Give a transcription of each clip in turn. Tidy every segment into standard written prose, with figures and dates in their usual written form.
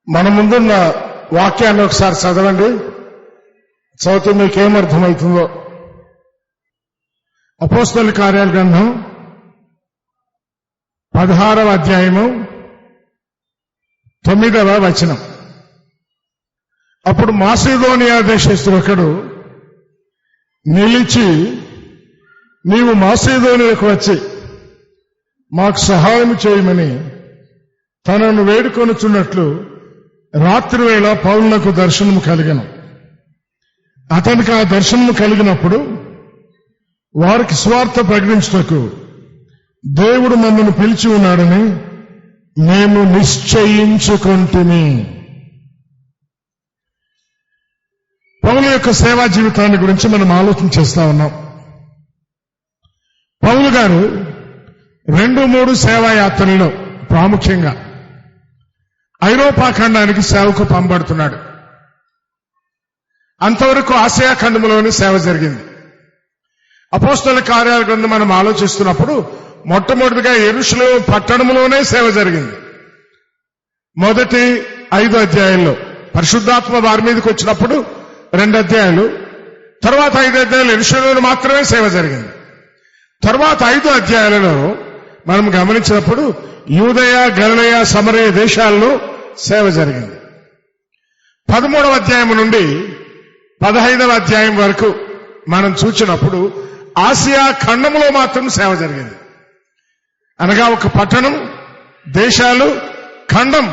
మన ముందున్న వాక్యాన్ని ఒకసారి చదవండి. చదివితే మీకేమర్థమవుతుందో. అపోస్తలుల కార్యాల గ్రంథం 16వ అధ్యాయము 9వ వచనం. అప్పుడు మాసిదోనియా దేశస్థుడు ఒకడు నిలిచి, నీవు మాసిదోనియాకు వచ్చి మాకు సహాయం చేయమని తనను వేడుకొనుచున్నట్లు రాత్రి వేళ పౌలునకు దర్శనము కలిగెను. అతనికి ఆ దర్శనము కలిగినప్పుడు వారికి సువార్త ప్రకటించుటకు దేవుడు మమ్మల్ని పిలిచి ఉన్నాడని మేము నిశ్చయించుకొంటిమి. పౌలు యొక్క సేవా జీవితాన్ని గురించి మనం ఆలోచన చేస్తా ఉన్నాం. పౌలు గారు 2-3 సేవా యాత్రల్లో ప్రాముఖ్యంగా ఐరోపా ఖండానికి సేవకు పంపబడుతున్నాడు. అంతవరకు ఆసియా ఖండంలోని సేవ జరిగింది. అపోస్తలుల కార్యాల గ్రంథం మనం ఆలోచిస్తున్నప్పుడు మొట్టమొదటిగా యెరూషలేము పట్టణంలోనే సేవ జరిగింది. మొదటి 5 అధ్యాయాల్లో పరిశుద్ధాత్మ వారి మీదకి వచ్చినప్పుడు 2 అధ్యాయాలు, తర్వాత 5 అధ్యాయాలు యెరూషలేములో మాత్రమే సేవ జరిగింది. తర్వాత 5 అధ్యాయాలలో మనం గమనించినప్పుడు యూదయ, గలిలయ, సమరయ దేశాల్లో సేవ జరిగింది. 13వ అధ్యాయం నుండి 15వ అధ్యాయం వరకు మనం చూచినప్పుడు ఆసియా ఖండంలో మాత్రం సేవ జరిగింది. అనగా ఒక పట్టణం, దేశాలు, ఖండం.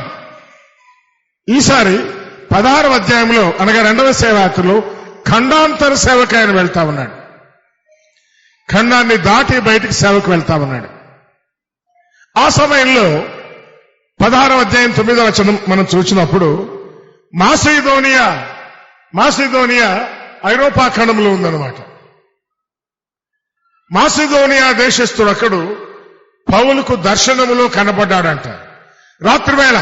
ఈసారి 16వ అధ్యాయంలో అనగా 2వ సేవాయాత్రలో ఖండాంతర సేవకు ఆయన వెళ్తా ఉన్నాడు. ఖండాన్ని దాటి బయటికి సేవకు వెళ్తా ఉన్నాడు. ఆ సమయంలో 16వ అధ్యాయం 9వ వచనం మనం చూసినప్పుడు మాసిదోనియా ఐరోపా ఖండంలో ఉందన్నమాట. మాసిదోనియా దేశస్థుడు అక్కడు పౌలుకు దర్శనములో కనబడ్డాడంట. రాత్రివేళ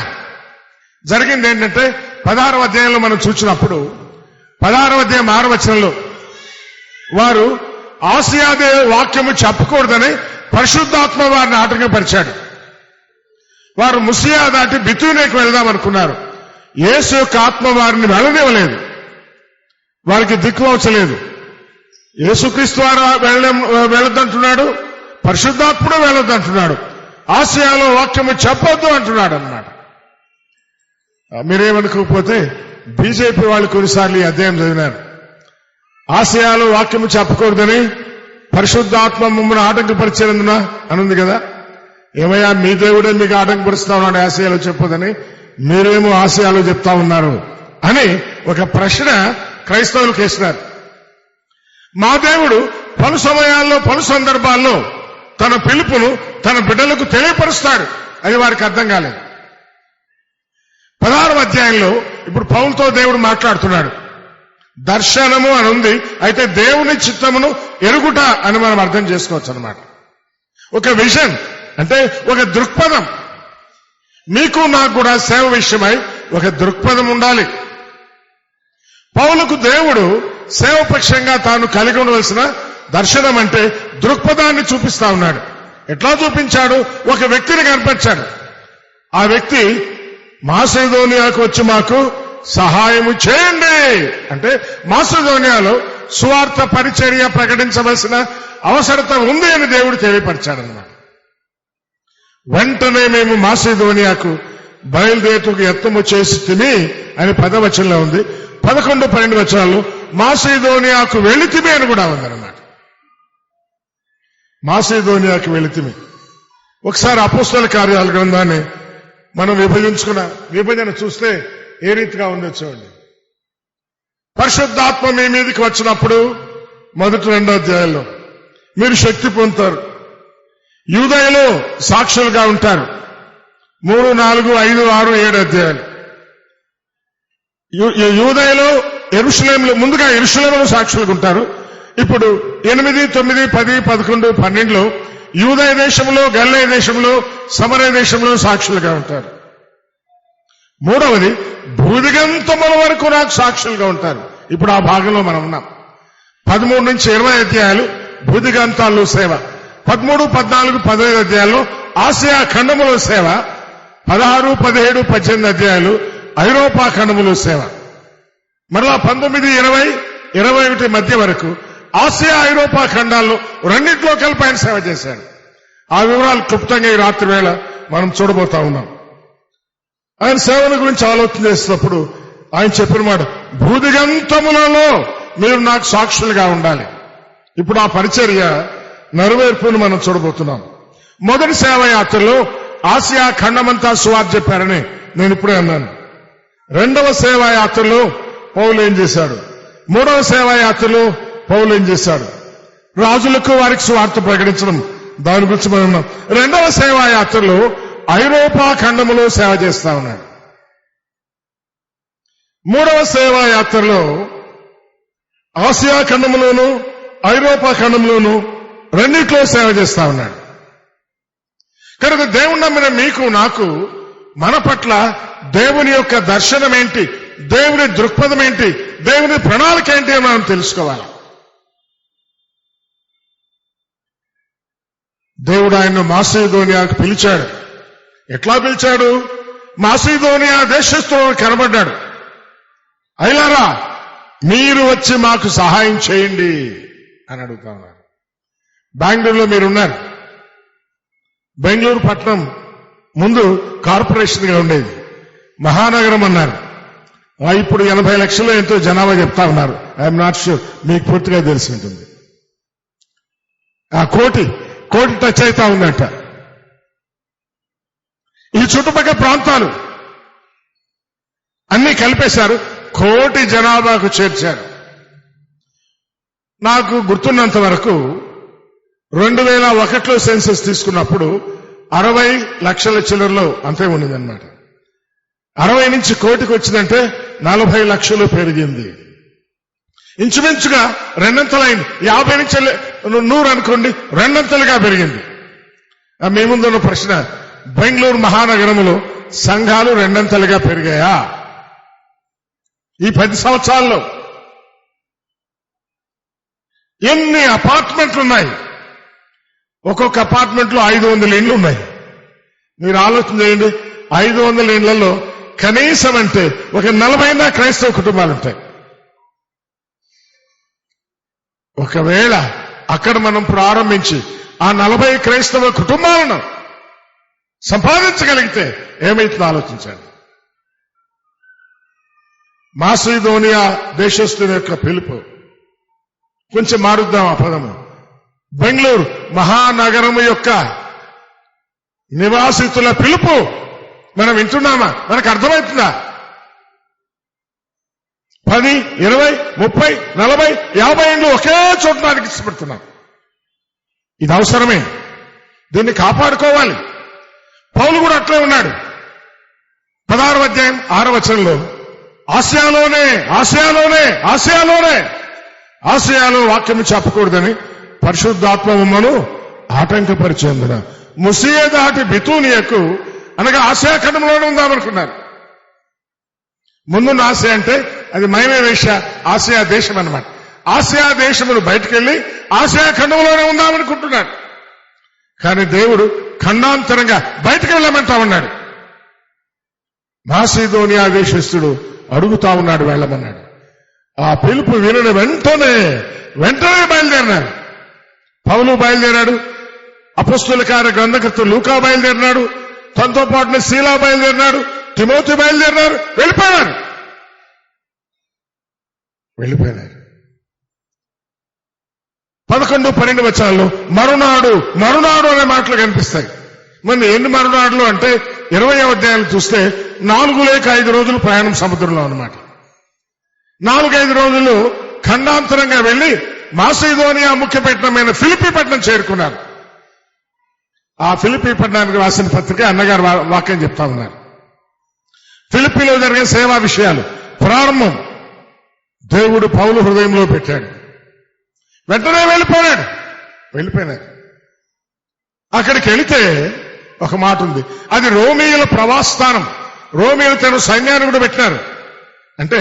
జరిగింది ఏంటంటే 16వ అధ్యాయంలో మనం చూసినప్పుడు 16వ అధ్యాయం 6వ వచనంలో వారు ఆసియాదే వాక్యము చెప్పకూడదని పరిశుద్ధాత్మ వారిని ఆటంకపరిచాడు. వారు ముసియా దాటి బితూనేకి వెళదామనుకున్నారు. యేసు యొక్క ఆత్మ వారిని వెళ్ళనివ్వలేదు. వారికి దిక్కువచ్చలేదు. యేసుక్రీస్తు వారు వెళ్ళొద్దంటున్నాడు, పరిశుద్ధాత్ముడు వెళ్ళొద్దంటున్నాడు, ఆసియాలో వాక్యము చెప్పొద్దు అంటున్నాడు అన్నమాట. మీరేమనుకోకపోతే బీజేపీ వాళ్ళు కొన్నిసార్లు ఈ అధ్యాయం చదివినారు. ఆసియాలో వాక్యము చెప్పకూడదని పరిశుద్ధాత్మ మమ్మల్ని ఆటంకపరిచేందున అనుంది కదా. ఏమయ్యా, మీ దేవుడే మీకు ఆటంకపరుస్తా ఉన్నాడు ఆసియాలో చెప్పొద్దని, మీరేమో ఆసియాలో చెప్తా ఉన్నారు అని ఒక ప్రశ్న క్రైస్తవులకు వేసినారు. మా దేవుడు పలు సమయాల్లో పలు సందర్భాల్లో తన పిలుపును తన బిడ్డలకు తెలియపరుస్తాడు. అది వారికి అర్థం కాలేదు. 16వ అధ్యాయంలో ఇప్పుడు పౌలుతో దేవుడు మాట్లాడుతున్నాడు. దర్శనము అని ఉంది, అయితే దేవుని చిత్తమును ఎరుగుట అని మనం అర్థం చేసుకోవచ్చు అన్నమాట. ఒక విజన్ అంటే ఒక దృక్పథం. మీకు నాకు కూడా సేవ విషయమై ఒక దృక్పథం ఉండాలి. పౌలుకు దేవుడు సేవపక్షంగా తాను కలిగి ఉండవలసిన దర్శనం అంటే దృక్పథాన్ని చూపిస్తా ఉన్నాడు. ఎట్లా చూపించాడు? ఒక వ్యక్తిని కనిపించాడు. ఆ వ్యక్తి మాసిదోనియాకు వచ్చి మాకు సహాయము చేయండి అంటే మాసిదోనియాలో సువార్త పరిచర్య ప్రకటించవలసిన అవసరత ఉంది అని దేవుడు తెలియపరిచాడన్నమాట. వెంటనే మేము మాసిదోనియాకు బయలుదేరుటకు యత్నము చేసి తిని అని 10వ వచనంలో ఉంది. 11, 12 వచనాలు మాసిదోనియాకు వెళితిమి అని కూడా ఉందన్నమాట. మాసిదోనియాకు వెళితిమి. ఒకసారి అపోస్తలుల కార్యాల గ్రంథాన్ని మనం విభజన చూస్తే ఏ రీతిగా ఉందో చూడండి. పరిశుద్ధాత్మ మీ మీదకి వచ్చినప్పుడు మొదటి 2వ అధ్యాయంలో మీరు శక్తి పొందుతారు, యూదయలో సాక్షులుగా ఉంటారు. 3, 4, 5, 6, 7 అధ్యాయాలు. యూదయలో యెరూషలేములో ముందుగా యెరూషలేములో సాక్షులుగా ఉంటారు. ఇప్పుడు 8, 9, 10, 11, 12లో యూదయ దేశంలో, గలిలయ దేశంలో, సమరయ దేశంలో సాక్షులుగా ఉంటారు. 3వది భూదిగంతముల వరకు నాకు సాక్షులుగా ఉంటారు. ఇప్పుడు ఆ భాగంలో మనం ఉన్నాం. 13 నుంచి 20 అధ్యాయాలు భూదిగంతాల్లో సేవ. 13, 14, 15 అధ్యాయాల్లో ఆసియా ఖండములో సేవ. 16, 17, 18 అధ్యాయాలు ఐరోపా ఖండములో సేవ. మరలా 19, 20, 21 మధ్య వరకు ఆసియా ఐరోపా ఖండాల్లో రెండింటిలో కలిపి ఆయన సేవ చేశాడు. ఆ వివరాలు క్లుప్తంగా ఈ రాత్రి వేళ మనం చూడబోతా ఉన్నాం. ఆయన సేవల గురించి ఆలోచన చేసినప్పుడు ఆయన చెప్పిన మాట, భూదిగంతములలో మీరు నాకు సాక్షులుగా ఉండాలి. ఇప్పుడు ఆ పరిచర్య నెరవేర్పును మనం చూడబోతున్నాం. మొదటి సేవయాత్రలో ఆసియా ఖండమంతా సువార్త చెప్పారని నేను ఇప్పుడే అన్నాను. రెండవ సేవాయాత్రలో పౌలు ఏం చేశాడు? మూడవ సేవాయాత్రలో పౌలు ఏం చేశాడు? రాజులకు వారికి సువార్త ప్రకటించడం, దాని గురించి మనం ఉన్నాం. రెండవ సేవాయాత్రలో ఐరోపా ఖండములో సేవ చేస్తా ఉన్నాడు. మూడవ సేవాయాత్రలో ఆసియా ఖండంలోను ఐరోపా ఖండంలోను రెండిట్లో సేవ చేస్తా ఉన్నాడు. కనుక దేవుని నమ్మిన మీకు నాకు మన పట్ల దేవుని యొక్క దర్శనం ఏంటి, దేవుని దృక్పథం ఏంటి, దేవుని ప్రణాళిక ఏంటి అని మనం తెలుసుకోవాలి. దేవుడు ఆయన్ను మాసిదోనియాకు పిలిచాడు. ఎట్లా పిలిచాడు? మాసిదోనియా దేశస్థులను కనబడ్డాడు. అయ్యారా, మీరు వచ్చి మాకు సహాయం చేయండి అని అడుగుతా ఉన్నారు. బెంగళూరులో మీరున్నారు. బెంగళూరు పట్టణం ముందు కార్పొరేషన్ గా ఉండేది, మహానగరం అన్నారు. ఇప్పుడు 80 లక్షలు ఎంతో జనాభా చెప్తా ఉన్నారు. ఐఎమ్ నాట్ ష్యూర్, మీకు పూర్తిగా తెలిసి ఉంటుంది. ఆ కోటి టచ్ అవుతా ఉందంట. ఈ చుట్టుపక్కల ప్రాంతాలు అన్ని కలిపేశారు, 1 కోటి జనాభాకు చేర్చారు. నాకు గుర్తున్నంత వరకు 2001లో సెన్సస్ తీసుకున్నప్పుడు 60 లక్షల చిల్లరలో అంతే ఉండిందన్నమాట. 60 నుంచి 1 కోటికి వచ్చిందంటే 40 లక్షలు పెరిగింది. ఇంచుమించుగా రెండంతలైంది. 50 నుంచి 100 అనుకోండి, రెండంతలుగా పెరిగింది. మీ ముందున్న ప్రశ్న, బెంగళూరు మహానగరంలో సంఘాలు రెండంతలుగా పెరిగాయా ఈ 10 సంవత్సరాల్లో? ఎన్ని అపార్ట్మెంట్లు ఉన్నాయి? ఒక్కొక్క అపార్ట్మెంట్ లో 500 ఇండ్లు ఉన్నాయి. మీరు ఆలోచన చేయండి, 500 ఇండ్లలో కనీసం అంటే ఒక 40 క్రైస్తవ కుటుంబాలు ఉంటాయి. ఒకవేళ అక్కడ మనం ప్రారంభించి ఆ 40 క్రైస్తవ కుటుంబాలను సంపాదించగలిగితే ఏమైతుందో ఆలోచించండి. మాసిదోనియా దేశస్థుని యొక్క పిలుపు. కొంచెం మారుద్దాం ఆ పదము. బెంగళూరు మహానగరము యొక్క నివాసితుల పిలుపు మనం వింటున్నామా? మనకు అర్థమవుతుందా? 10, 20, 30, 40, 50 ఏళ్ళు ఒకే చోటడానికి ఇష్టపడుతున్నాం. ఇది అవసరమే, దీన్ని కాపాడుకోవాలి. పౌలు కూడా అట్లే ఉన్నాడు. 16వ అధ్యాయం 6వ వచనంలో ఆసియాలో వాక్యము చెప్పకూడదని పరిశుద్ధాత్మ మమ్మను ఆటంకపరిచేందున ముసియ దాటి బితూనియకు, అనగా ఆసియా ఖండంలోనే ఉందామనుకున్నారు. ముందున్న ఆసియా అంటే అది మైమేవేష ఆసియా దేశం అన్నమాట. ఆసియా దేశమును బయటకెళ్లి ఆసియా ఖండంలోనే ఉందామనుకుంటున్నాడు. కానీ దేవుడు ఖండాంతరంగా బయటకు వెళ్ళమంటా ఉన్నాడు. మాసిదోనియా దేశస్థుడు అడుగుతా ఉన్నాడు, వెళ్ళమన్నాడు. ఆ పిలుపు వినిన వెంటనే బయలుదేరినాడు. పౌలు బయలుదేరాడు, అపొస్తలుల కార్య గ్రంథకర్త లూకా బయలుదేరినాడు, తనతో పాటున శీలా బయలుదేరినాడు, తిమోతి బయలుదేరినారు, వెళ్ళిపోయారు. 11, 12 వచనాల్లో మరునాడు అనే మాటలు కనిపిస్తాయి. మరి ఎన్ని మరునాడులు అంటే 20వ అధ్యాయాలు చూస్తే 4 లేక 5 రోజులు ప్రయాణం సముద్రంలో అన్నమాట. 4-5 రోజులు ఖండాంతరంగా వెళ్లి మాసిదోనియా ముఖ్య పట్టణమైన ఫిలిప్పీ పట్టణం చేరుకున్నారు. ఆ ఫిలిప్పీ పట్టణానికి రాసిన పత్రిక అన్నగారు వాక్యం చెప్తా ఉన్నారు. ఫిలిప్పీలో జరిగే సేవా విషయాలు ప్రారంభం దేవుడు పౌలు హృదయంలో పెట్టాడు. వెంటనే వెళ్ళిపోయినారు. అక్కడికి వెళితే ఒక మాట ఉంది, అది రోమియోల ప్రవాసస్థానం. రోమియోలు తన సైన్యాన్ని కూడా పెట్టినారు. అంటే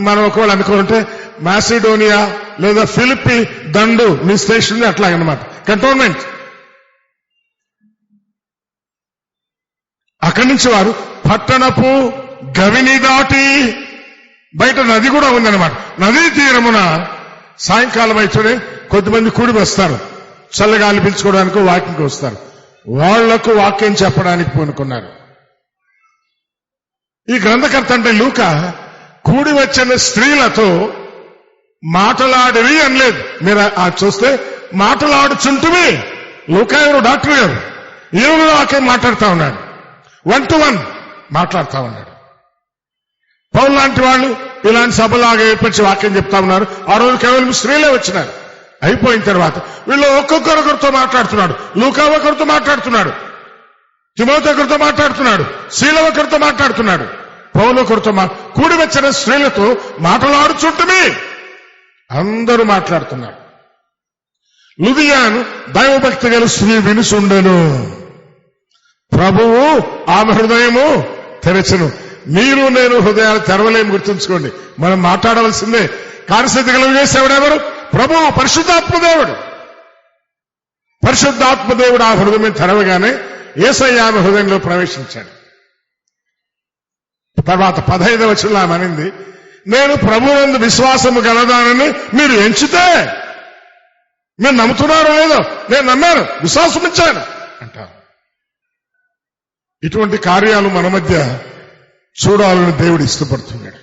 మనం ఒకవేళ అనుకుంటే మాసిడోనియా లేదా ఫిలిప్పీ దండు మీ స్టేషన్ అట్లాగనమాట, కంటోన్మెంట్. అక్కడి నుంచి వారు పట్టణపు గవిని దాటి బయట నది కూడా ఉందన్నమాట. నదీ తీరమున సాయంకాలం అయితేనే కొద్దిమంది కూడి వస్తారు, చల్లగాలి పీల్చుకోవడానికి వాకింగ్కి వస్తారు. వాళ్లకు వాక్యం చెప్పడానికి పూనుకున్నారు. ఈ గ్రంథకర్త అంటే లూకా కూడి వచ్చిన స్త్రీలతో మాటలాడివి అనలేదు. మీరు చూస్తే మాటలాడుచుంటువి. లూకా ఎవరు? డాక్టర్ గారు. ఈయన వాక్యం మాట్లాడుతూ ఉన్నాడు, 1 to 1 మాట్లాడుతూ ఉన్నాడు. పౌలు లాంటి వాళ్ళు ఇలాంటి సభలాగా ఏర్పరిచి వాక్యం చెప్తా ఉన్నారు. ఆ రోజు కేవలం స్త్రీలే వచ్చినారు. అయిపోయిన తర్వాత వీళ్ళు ఒక్కొక్కరితో మాట్లాడుతున్నాడు. లూకా ఒకరితో మాట్లాడుతున్నాడు, తిమోతి ఒకరితో మాట్లాడుతున్నాడు, శీల ఒకరితో మాట్లాడుతున్నాడు, పౌలు ఒకరితో కూడి వచ్చిన స్త్రీలతో మాట్లాడుచుంటమే అందరూ మాట్లాడుతున్నారు. లుదియాను దైవభక్తి గల స్త్రీ వినుసుండెను, ప్రభువు ఆమె హృదయము తెరచెను. మీరు నేను హృదయాలు తెరవలేము, గుర్తుంచుకోండి. మనం మాట్లాడవలసిందే. కార్యసిద్ధి కలుగు చేసేవాడెవరు? ప్రభువు, పరిశుద్ధాత్మదేవుడు. పరిశుద్ధాత్మదేవుడు ఆ హృదయం తెరవగానే యేసయ్య ఆమె హృదయంలో ప్రవేశించాడు. తర్వాత 15వ వచనంలో ఆమె అనింది, నేను ప్రభువునందు విశ్వాసము గలదానని మీరు ఎంచితే, మీరు నమ్ముతున్నారో లేదో, నేను నమ్మాను, విశ్వాసం ఇచ్చాను అంటారు. ఇటువంటి కార్యాలు మన మధ్య చూడాలని దేవుడు ఇష్టపడుతున్నాడు.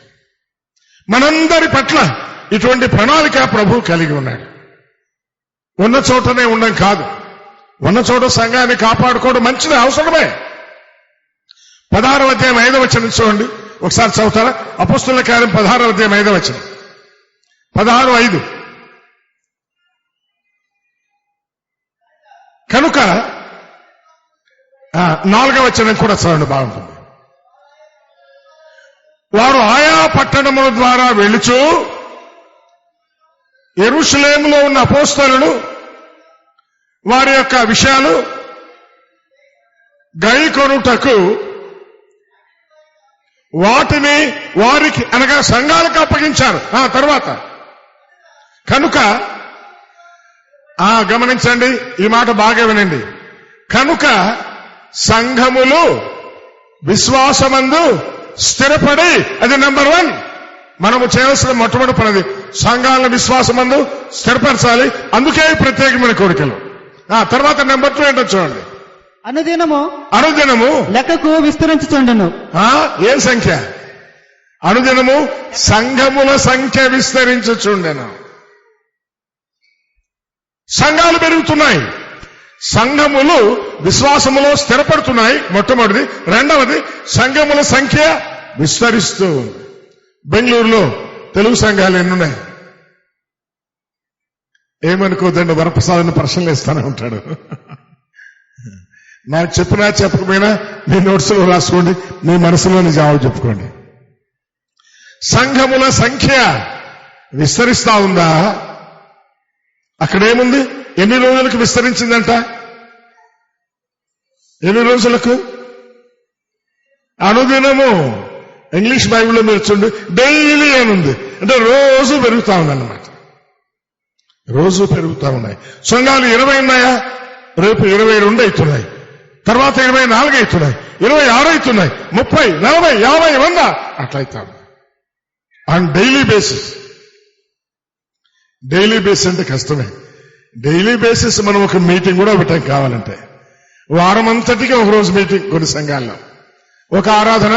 మనందరి పట్ల ఇటువంటి ప్రణాళిక ప్రభు కలిగి ఉన్నాడు. ఉన్న చోటనే ఉండం కాదు, ఉన్న చోట సంఘాన్ని కాపాడుకోవడం మంచిది, అవసరమే. 16వ అధ్యాయం 5వ వచనం చూడండి, ఒకసారి చదువుతారా? అపొస్తలుల కార్యం 16వ అధ్యాయం 5వ వచనం. 16:5. కనుక 4వ వచనం కూడా చదవండి, బాగుంటుంది. వారు ఆయా పట్టణముల ద్వారా వెళుచు యెరూషలేములో ఉన్న అపోస్తలులు వారి యొక్క విషయాలు గైకొనుటకు వాటిని వారికి అనగా సంఘాలకు అప్పగించారు. తర్వాత కనుక గమనించండి, ఈ మాట బాగా వినండి. కనుక సంఘములు విశ్వాసమందు స్థిరపడి, అది నెంబర్ 1 మనము చేయవలసిన మొట్టమొదటి పనిది. సంఘాలను విశ్వాసమందు స్థిరపరచాలి. అందుకే ప్రత్యేకమైన కోరికలు. తర్వాత నెంబర్ 2 ఏంటో చూడండి. అనుదినము లెక్కకు విస్తరించుచుండెను. ఏ సంఖ్య? అనుదినము సంఘముల సంఖ్య విస్తరించుచుండెను. సంఘాలు పెరుగుతున్నాయి, సంఘములు విశ్వాసములో స్థిరపడుతున్నాయి, మొట్టమొదటిది. రెండవది, సంఘముల సంఖ్య విస్తరిస్తూ ఉంది. బెంగళూరులో తెలుగు సంఘాలు ఎన్నున్నాయి? ఏమనుకోదండి, వరప్రసాదాన్ని ప్రశ్నలు ఇస్తానే ఉంటాడు. నాకు చెప్పినా చెప్పకపోయినా మీ నోట్స్లో రాసుకోండి, మీ మనసులోని జవాబు చెప్పుకోండి. సంఘముల సంఖ్య విస్తరిస్తా ఉందా? అక్కడేముంది? ఎన్ని రోజులకు విస్తరించిందంట? ఎన్ని రోజులకు? అనుదినము. ఇంగ్లీష్ బైబిల్లో మీరు చూడండి, డైలీ అని ఉంది, అంటే రోజు పెరుగుతా ఉందన్నమాట. రోజు పెరుగుతా ఉన్నాయి. సంఘాలు 20 ఉన్నాయా? రేపు 22 అవుతున్నాయి, తర్వాత 24 అవుతున్నాయి, 26 అవుతున్నాయి, 30, 40, 50, 100 అట్లయితా on daily basis. Daily basis అంటే కష్టమే. డైలీ బేసిస్ మనం ఒక మీటింగ్ కూడా పెట్టాం కావాలంటే. వారం అంతటికి ఒక రోజు మీటింగ్ కొన్ని సంఘాల్లో, ఒక ఆరాధన,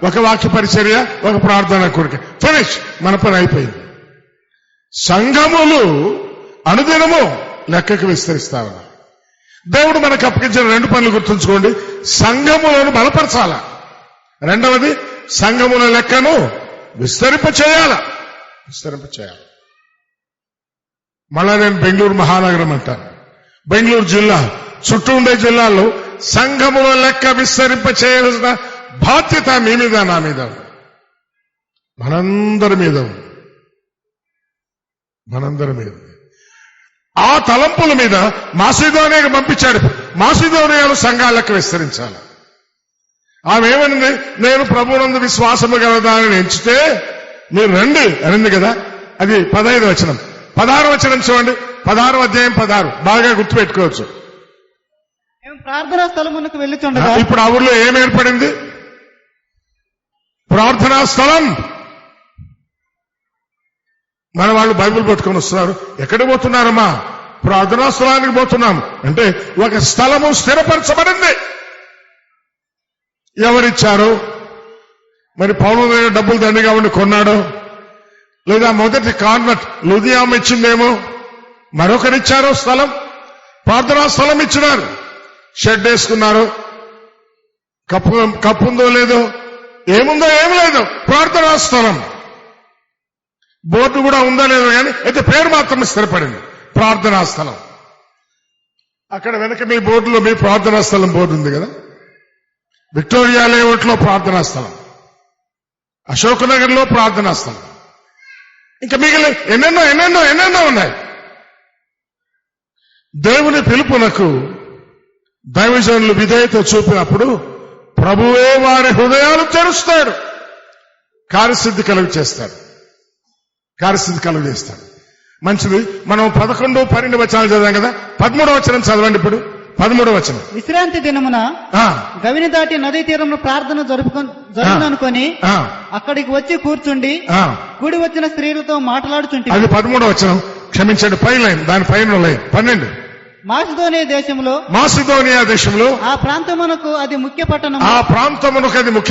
ఒక వాక్య పరిచర్య, ఒక ప్రార్థన కోరిక, ఫినిష్, మన పని అయిపోయింది. సంఘములు అనుదినము లెక్కకు విస్తరిస్తా ఉన్నారు. దేవుడు మనకు అప్పగించిన 2 పనులు గుర్తుంచుకోండి. సంఘములను బలపరచాల, రెండవది సంఘముల లెక్కను విస్తరింప చేయాల. మళ్ళా నేను బెంగళూరు మహానగరం అంటాను. బెంగళూరు జిల్లా చుట్టూ ఉండే జిల్లాల్లో సంఘముల లెక్క విస్తరింప చేయాల్సిన బాధ్యత మీ మీద, నా మీద, మనందరి మీద. ఆ తలంపుల మీద మాసిదోనియాకు పంపించాడు. మాసిదోనియాలో సంఘాల లెక్క విస్తరించాలి. ఆమె ఏమనింది? నేను ప్రభువునందు విశ్వాసము గలదానని ఎంచితే మీరు రండి అనింది కదా. అది 15వ వచనం. 16వ వచనం చూడండి, 16వ అధ్యాయం 16, బాగా గుర్తుపెట్టుకోవచ్చు. ప్రార్థనా స్థలమునకు వెళ్ళుచుండగా, ఇప్పుడు ఆ ఊర్లో ఏం ఏర్పడింది? ప్రార్థనా స్థలం. మన వాళ్ళు బైబిల్ పట్టుకొని వస్తున్నారు. ఎక్కడికి పోతున్నారమ్మా? ప్రార్థనా స్థలానికి పోతున్నాం అంటే ఒక స్థలము స్థిరపరచబడింది. ఎవరిచ్చారు? మరి పౌలు డబ్బులు దండిగా ఉండి కొన్నాడు, లేదా మొదటి కాన్వెంట్ లుధియానా ఇచ్చిందేమో, మరొకరిచ్చారు స్థలం, ప్రార్థనా స్థలం ఇచ్చినారు. షెడ్ వేసుకున్నారు, కప్పుందో లేదో, ఏముందో ఏం లేదు, ప్రార్థనా స్థలం. బోర్డు కూడా ఉందో లేదో కానీ అయితే పేరు మాత్రం స్థిరపడింది, ప్రార్థనా స్థలం. అక్కడ వెనక మీ బోర్డులో మీ ప్రార్థనా స్థలం బోర్డు ఉంది కదా. విక్టోరియా లేఅవుట్ లో ప్రార్థనా స్థలం, అశోక్ నగర్ లో ప్రార్థనా స్థలం, ఇంకా మిగిలిన ఎన్నెన్నో ఉన్నాయి. దేవుని పిలుపునకు దైవజనులు విధేయత చూపినప్పుడు ప్రభువే వారి హృదయాలు తెరుస్తాడు, కార్యసిద్ధి కలుగు చేస్తాడు. మంచిది. మనం 11, 12 వచనాలు చదివాం కదా. 13వ వచనం చదవండి. ఇప్పుడు 13వ వచనం. విశ్రాంతి దినమున గవిని దాటి నదీ తీరంలో ప్రార్థన జరుగుననుకొని అక్కడికి వచ్చి కూర్చుండి కూడి వచ్చిన స్త్రీలతో మాట్లాడుచుంటే. అది 13వ వచనం. క్షమించండి, పై లైన్, దాని పైన లైన్ 12. మాసిదోనియా దేశంలో ఆ ప్రాంతమునకు అది ముఖ్య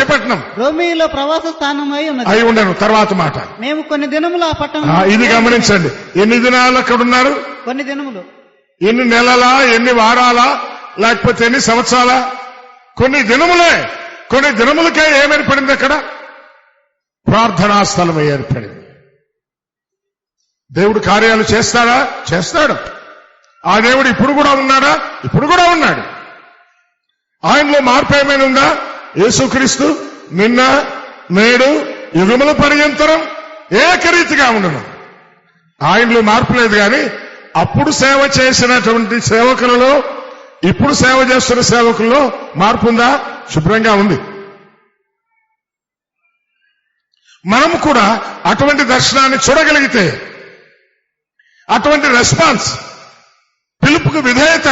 పట్టణం. రోమిలో ప్రవాస స్థానం అయి ఉండను. తర్వాత మాట. మేము కొన్ని దినములు ఆ పట్టణం. ఇది గమనించండి. ఎన్ని దినాలు అక్కడ ఉన్నారు? కొన్ని దినములు. ఎన్ని నెలలా, ఎన్ని వారాలా, లేకపోతే ఎన్ని సంవత్సరాలా? కొన్ని దినములే. కొన్ని దినములకే ఏమేర్పడింది అక్కడ? ప్రార్థనా స్థలం ఏర్పడింది. దేవుడు కార్యాలు చేస్తాడా? చేస్తాడు. ఆ దేవుడు ఇప్పుడు కూడా ఉన్నాడా? ఇప్పుడు కూడా ఉన్నాడు. ఆయనలో మార్పు ఏమైనా ఉందా? యేసుక్రీస్తు నిన్న నేడు యుగముల పర్యంతరం ఏకరీతిగా ఉండను. ఆయనలో మార్పు లేదు. కానీ అప్పుడు సేవ చేసినటువంటి సేవకులలో ఇప్పుడు సేవ చేస్తున్న సేవకుల్లో మార్పు ఉందా? శుభ్రంగా ఉంది. మనం కూడా అటువంటి దర్శనాన్ని చూడగలిగితే, అటువంటి రెస్పాన్స్, పిలుపుకు విధేయత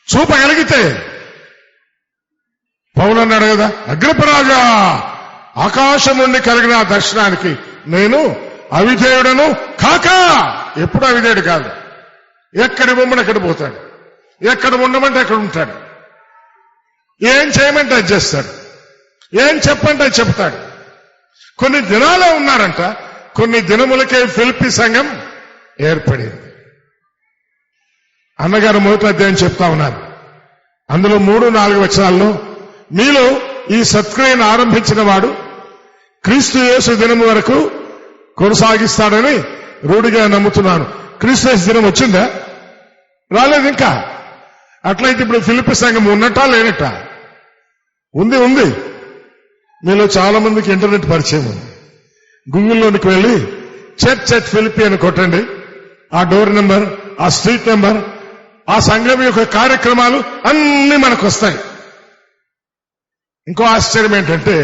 చూపగలిగితే, పౌలు అన్నాడు కదా, అగ్రిపరాజా, ఆకాశం నుండి కలిగిన ఆ దర్శనానికి నేను అవిధేయుడను కాక. ఎప్పుడు అవిధేయుడు కాదు. ఎక్కడి బొమ్మను ఎక్కడ పోతాడు, ఎక్కడ ఉండమంటే అక్కడ ఉంటాడు, ఏం చేయమంటే అది చేస్తాడు, ఏం చెప్పంటే అది చెప్తాడు. కొన్ని దినాలే ఉన్నారంట. కొన్ని దినములకే ఫిలిప్పీ సంఘం ఏర్పడింది. అన్నగారు మొదటి అధ్యాయం చెప్తా ఉన్నారు. అందులో 3, 4 వచనాల్లో మీలో ఈ సత్క్రియను ఆరంభించిన వాడు క్రీస్తు యేసు దినము వరకు కొనసాగిస్తాడని రూఢిగా నమ్ముతున్నాను. క్రీస్తు యేసు దినం వచ్చిందా? రాలేదు ఇంకా. అట్లయితే ఇప్పుడు ఫిలిప్పీ సంఘం ఉన్నట్టా లేనట్టా? ఉంది. మీలో చాలా మందికి ఇంటర్నెట్ పరిచయం ఉంది. గూగుల్లోనికి వెళ్ళి చర్చ్ అట్ ఫిలిప్పీ అని కొట్టండి. ఆ డోర్ నెంబర్, ఆ స్ట్రీట్ నెంబర్, ఆ సంఘం యొక్క కార్యక్రమాలు అన్ని మనకు వస్తాయి. ఇంకో ఆశ్చర్యం ఏంటంటే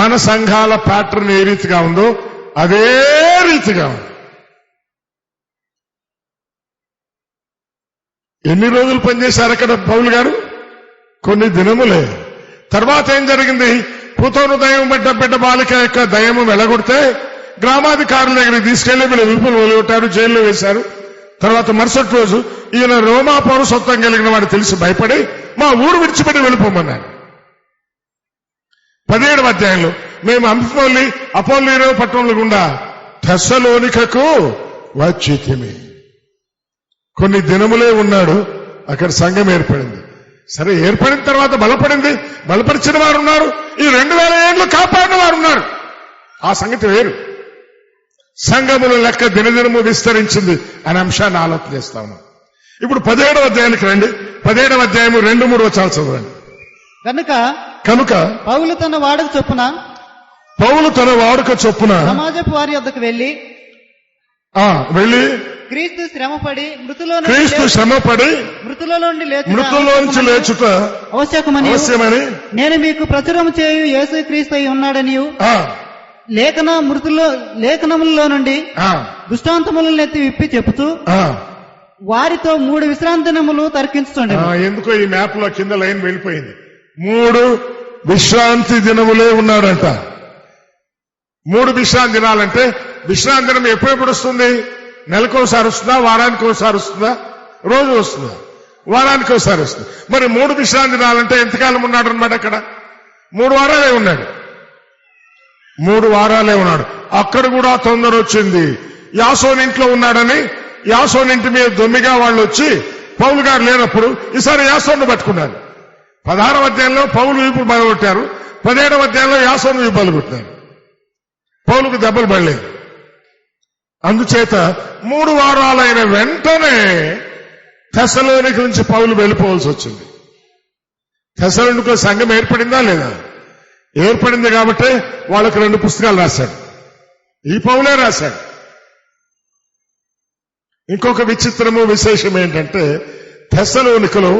మన సంఘాల ప్యాటర్న్ ఏ రీతిగా ఉందో అదే రీతిగా ఉంది. ఎన్ని రోజులు పనిచేశారు అక్కడ పౌలు గారు? కొన్ని దినములే. తర్వాత ఏం జరిగింది? పూతోను దయ్యం బిడ్డ బాలిక యొక్క దయ్యము వెలగొడితే గ్రామాధికారుల దగ్గరికి తీసుకెళ్లి వీళ్ళు విలుపులు వదిలిపెట్టారు, జైల్లో వేశారు. తర్వాత మరుసటి రోజు ఈయన రోమా పౌరసత్వం కలిగిన వాడు తెలిసి భయపడి మా ఊరు విడిచిపెట్టి వెళ్ళిపోమన్నారు. 17వ అధ్యాయంలో మేము అపోల్లీరో పట్టణంలో గుండా థెస్సలోనికకు వచ్చితిమి. కొన్ని దినములే ఉన్నాడు. అక్కడ సంఘం ఏర్పడింది. సరే, ఏర్పడిన తర్వాత బలపడింది. బలపరిచిన వారు ఉన్నారు. ఈ 2000 ఏళ్లు కాపాడిన వారు ఉన్నారు. ఆ సంగతి వేరు. సంఘముల లెక్క దినదినము విస్తరించింది అనే అంశాన్ని ఆలోచన చేస్తా ఉన్నాం. ఇప్పుడు 17వ అధ్యాయానికి రండి. 17వ అధ్యాయము 2, 3 వచనాలు చదవండి. కనుక పౌలు తన వాడుక చొప్పున సమాజపు వారి వద్దకు వెళ్ళి క్రీస్తు శ్రమపడి మృతుల్లోంచి లేచుట అవశ్యకమని నేను మీకు ప్రచురం చేయు యేసు క్రీస్తు అయి ఉన్నాడని లేఖనములలో నుండి దృష్టాంతములను ఎత్తి విప్పి చెబుతూ వారితో 3 విశ్రాంతి దినములు తర్కించుండే. ఎందుకో ఈ మ్యాప్ లో కింద లైన్ వెళ్ళిపోయింది. 3 విశ్రాంతి దినములే ఉన్నాడంట. 3 విశ్రాంతి దినాలంటే విశ్రాంతి దినం ఎప్పుడెప్పుడు వస్తుంది? నెలకోసారి వస్తుందా? వారానికి ఒకసారి వస్తుందా? రోజు వస్తుందా? వారానికి ఒకసారి వస్తుంది. మరి 3 విశ్రాంతి దినాలంటే ఎంతకాలం ఉన్నాడు అనమాట? అక్కడ 3 వారాలే ఉన్నాడు. 3 వారాలే ఉన్నాడు. అక్కడ కూడా తొందర వచ్చింది. యాసోని ఇంట్లో ఉన్నాడని యాసోని ఇంటి మీద దొమ్మిగా వాళ్ళు వచ్చి పౌలు గారు లేనప్పుడు ఈసారి యాసోను పట్టుకున్నారు. 16వ అధ్యాయంలో పౌలు వీపు బలగొట్టారు. 17వ అధ్యాయంలో యాసోను వీపు బలగొట్టారు. పౌలుకు దెబ్బలు పడలేదు. అందుచేత 3 వారాలైన వెంటనే తెస్సలోనిక నుంచి పౌలు వెళ్ళిపోవాల్సి వచ్చింది. తెస్సలోనికలో సంఘం ఏర్పడిందా లేదా? ఏర్పడింది కాబట్టి వాళ్ళకి 2 పుస్తకాలు రాశాడు. ఈ పౌలే రాశాడు. ఇంకొక విచిత్రము విశేషం ఏంటంటే తెస్సలోనికలో